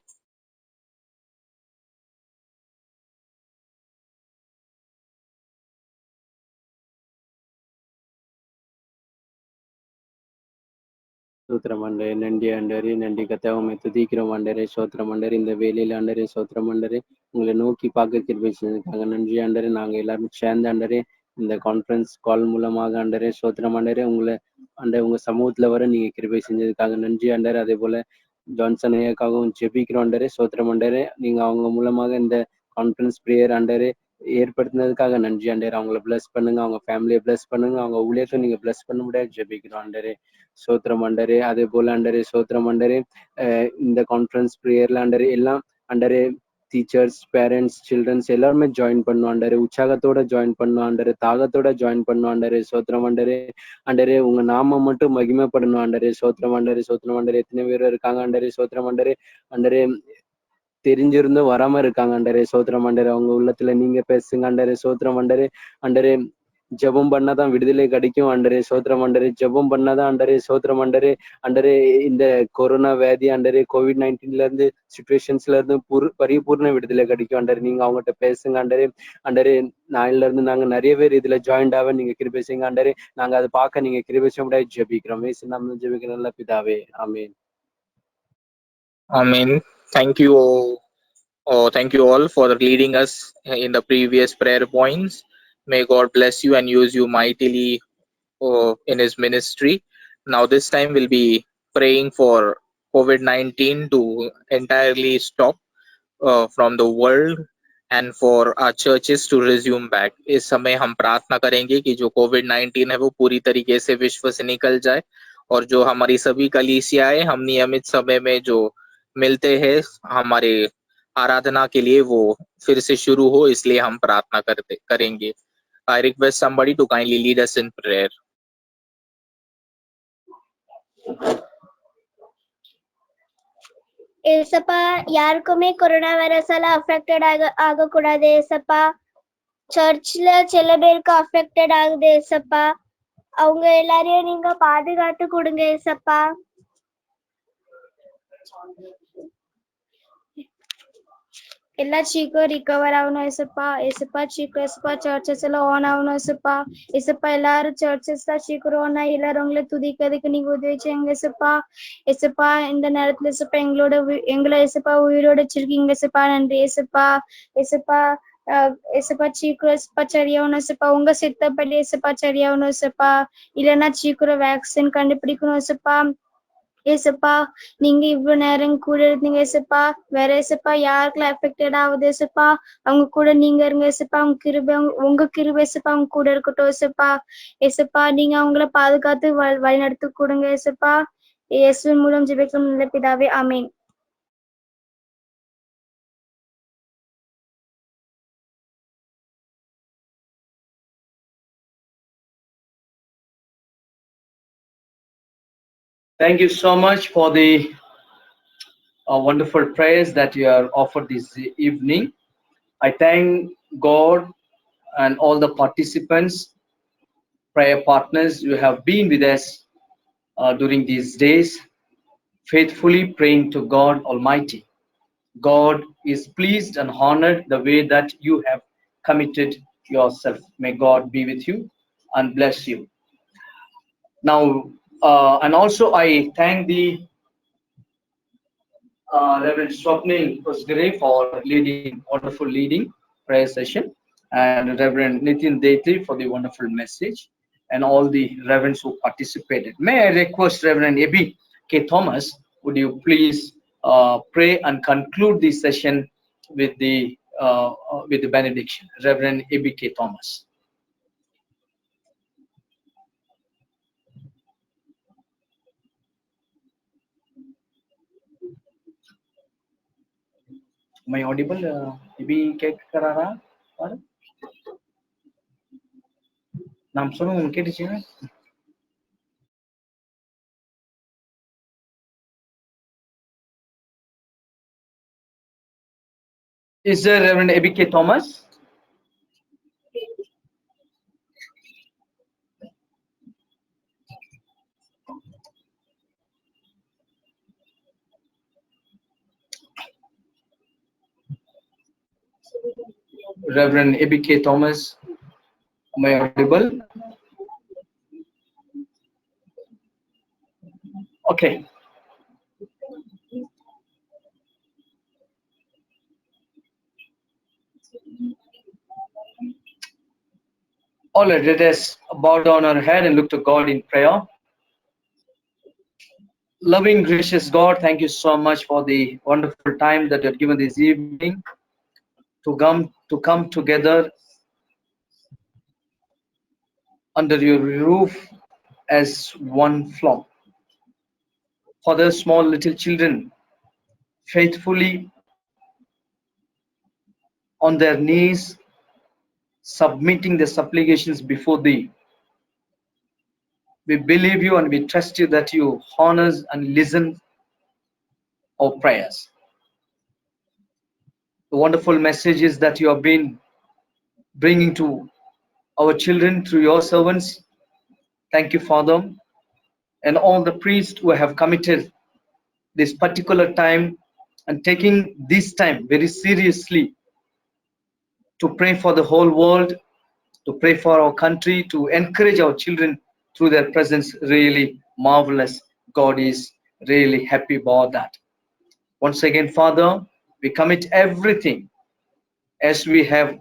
ஸ்தோத்திரம் ஆண்டவரே, நன்றி ஆண்டவரே, நன்றி கர்த்தாவே, உம்மை துதிக்கிறோம் ஆண்டவரே, ஸ்தோத்திரம் ஆண்டவரே. இந்த வேலையில ஆண்டவரே, ஸ்தோத்திரம் ஆண்டவரே, உங்களை நோக்கி பார்க்க கிருபை செஞ்சதுக்காக நன்றி ஆண்டவரே. நாங்க எல்லாரும் சேர்ந்து ஆண்டவரே இந்த கான்ஃபரன்ஸ் கால் மூலமாக ஆண்டவரே, ஸ்தோத்திரம் ஆண்டவரே, உங்களை உங்க சமூகத்துல வர நீங்க கிருபை செஞ்சதுக்காக நன்றி ஆண்டவரே. அதே போல ஜான்சன் ஐயாக்காகவும் ஜெபிக்கிறோம் ஆண்டவரே, ஸ்தோத்திரம் ஆண்டவரே. நீங்க அவங்க மூலமாக இந்த கான்ஃபரன்ஸ் பிரேயர் ஆண்டவரே ஏற்படுத்தினதுக்காக நன்றி ஆண்டவரே. அவங்கள பிளஸ் பண்ணுங்க, அவங்க ஃபேமிலியை பிளஸ் பண்ணுங்க, அவங்க ஊழியத்தை நீங்க பிளஸ் பண்ண முடியாது ஜெபிக்கிறோம் ஆண்டவரே, ஸ்தோத்திரம் ஆண்டவரே. அதே போல ஆண்டவரே, ஸ்தோத்திரம் ஆண்டவரே, இந்த கான்ஃபரன்ஸ் பிரேயர்ல ஆண்டவரே எல்லாம் ஆண்டவரே டீச்சர்ஸ், பேரண்ட்ஸ், சில்ட்ரன்ஸ் எல்லாருமே ஜாயின் பண்ணும் ஆண்டவரே, உற்சாகத்தோட ஜாயின் பண்ணும் ஆண்டவரே, தாகத்தோட ஜாயின் பண்ணும் ஆண்டவரே, ஸ்தோத்திரம் ஆண்டவரே. ஆண்டவரே உங்க நாமம் மட்டும் மகிமைப்படணும் ஆண்டவரே, ஸ்தோத்திரம் ஆண்டவரே, ஸ்தோத்திரம் ஆண்டவரே. எத்தனை பேர் இருக்காங்க ஆண்டவரே, ஸ்தோத்திரம் ஆண்டவரே. ஆண்டவரே தெரிஞ்சிருந்தும் வராம இருக்காங்க ஆண்டவரே, ஸ்தோத்திரம் ஆண்டவரே. அவங்க உள்ளத்துல நீங்க பேசுங்க ஆண்டவரே, ஸ்தோத்திரம் ஆண்டவரே. ஆண்டவரே ஜெபம் பண்ணாதான் விடுதலை கிடைக்கும் ஆண்டவரே, ஸ்தோத்திரம் ஆண்டவரே. ஜெபம் பண்ணாதான் ஆண்டவரே, ஸ்தோத்திரம் ஆண்டவரே. ஆண்டவரே இந்த கொரோனா வியாதி ஆண்டவரே, COVID-19 இருந்து சிச்சுவேஷன்ஸ்ல இருந்து பரிபூர்ண விடுதலை கிடைக்கும் ஆண்டவரே. நீங்க அவங்ககிட்ட பேசுங்க ஆண்டவரே. ஆண்டவரே நாளில இருந்து நாங்க நிறைய பேர் இதுல ஜாயின்ட் ஆக நீங்க கிருபை செய்யுங்க ஆண்டவரே. நாங்க அதை பார்க்க நீங்க கிருபை செய்ய முடியாது ஜெபிக்கிறோம். இயேசு நாமத்தில் ஜெபிக்கிறோம் நல்ல பிதாவே, ஆமென். Amen. Thank you. Thank you all for leading us in the previous prayer points. May God bless you and use you mightily in His ministry. Now, this time we'll be praying for COVID-19 to entirely stop from the world and for our churches to resume back. इस समय हम प्रार्थना करेंगे कि जो COVID-19 है वो पूरी तरीके से विश्व से निकल जाए और जो हमारी सभी कलीसियाएं हम नियमित समय में जो मिलते हैं हमारे आराधना के लिए वो फिर से शुरू हो, इसलिए हम प्रार्थना करेंगे। I request somebody to kindly lead us in prayer. ஏசப்பா, யாருக்குமே கொரோனா வைரஸால அஃபெக்டட் ஆகக்கூடாது ஏசப்பா. சர்ச்ல சில பேருக்கு அஃபெக்டட் ஆகுது ஏசப்பா. அவங்க எல்லாரையும் நீங்க பாதுகாத்து கொடுங்க ஏசப்பா. எல்லா சீக்கிரம் ரிகவர் ஆகணும் ஏசப்பா. ஏசப்பா சீக்கிரம் ஏசப்பா சர்ச்சஸ் எல்லாம் ஆன் ஆகணும் ஏசப்பா. ஏசப்பா எல்லாரும் சர்ச்சஸ் தான் சீக்கிரம் ஆனா எல்லாரும் உங்களை துதிக்கிறதுக்கு நீங்க உதவி செய்யுங்க ஏசப்பா. ஏசப்பா இந்த நேரத்துல ஏசப்பா எங்களை ஏசப்பா உயிரோட வச்சிருக்கீங்க ஏசப்பா. நன்றி ஏசப்பா. ஏசப்பா ஏசப்பா சீக்கிரம் ஏசப்பா சரியாகணும் ஏசப்பா. உங்க சித்தப்படி ஏசப்பா சரியாகணும் ஏசப்பா. இல்லைன்னா சீக்கிரம் வேக்சின் கண்டுபிடிக்கணும் ஏசப்பா. ஏசப்பா நீங்க இவ்வளவு நேரம் கூட இருந்தீங்க ஏசப்பா. வேற ஏசப்பா யாருக்கெல்லாம் அஃபெக்டட் ஆகுது ஏசப்பா அவங்க கூட நீங்க இருங்க ஏசப்பா. உங்க கிருபை ஏசப்பா அவங்க கூட இருக்கட்டும் ஏசப்பா. ஏசப்பா நீங்க அவங்கள பாதுகாத்து வழி நடத்தி கொடுங்க ஏசப்பா. இயேசுவின் மூலம் ஜெபிக்கும் நல்ல பிதாவே, ஆமென். Thank you so much for the wonderful prayers that you have offered this evening. I thank God and all the participants, prayer partners, you have been with us during these days, faithfully praying to God Almighty. God is pleased and honored the way that you have committed yourself. May God be with you and bless you. Now, and also I thank the Reverend Swapnil Osgare for wonderful leading prayer session, and Reverend Nitin Detri for the wonderful message, and all the reverends who participated. May I request Reverend Abby K. Thomas, would you please pray and conclude this session with the benediction. Reverend Abby K. Thomas. Am I audible? Maybe கேட்க கராரா பாரு நாம் சொல்லுங்க உங்களுக்கு கேட்டுச்சு Is there Reverend ABK Thomas? Reverend ABK Thomas, am I audible? Okay. All right, let us bow down our head and look to God in prayer. Loving, gracious God, thank you so much for the wonderful time that you have given this evening to come together under your roof as one flock. For the small little children, faithfully on their knees, submitting their supplications before thee. We believe you and we trust you that you honor and listen our prayers. The wonderful messages that you have been bringing to our children through your servants. Thank you, Father, and all the priests who have committed this particular time and taking this time very seriously to pray for the whole world, to pray for our country, to encourage our children through their presence. Really marvelous. God is really happy about that. Once again, Father, we commit everything as we have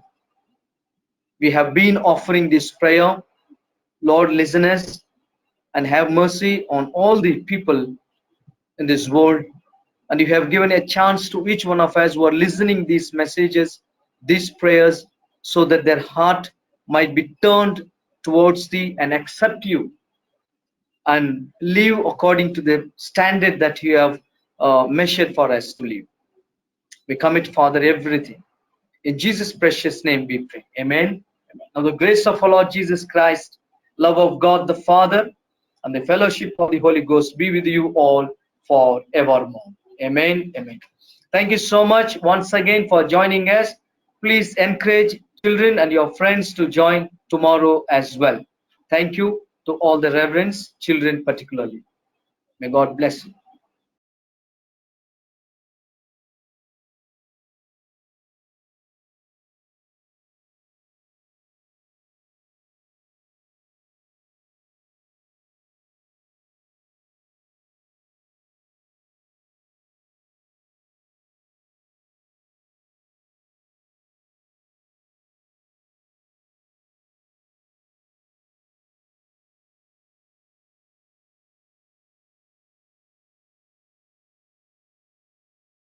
been offering this prayer. Lord, listen us and have mercy on all the people in this world. And you have given a chance to each one of us who are listening these messages, these prayers, so that their heart might be turned towards thee and accept you and live according to the standard that you have measured for us to live. We commit, Father, everything. In Jesus' precious name we pray. Amen. Now the grace of our Lord Jesus Christ, love of God the Father, and the fellowship of the Holy Ghost be with you all forevermore. Amen. Amen. Thank you so much once again for joining us. Please encourage children and your friends to join tomorrow as well. Thank you to all the reverends, children particularly. May God bless you.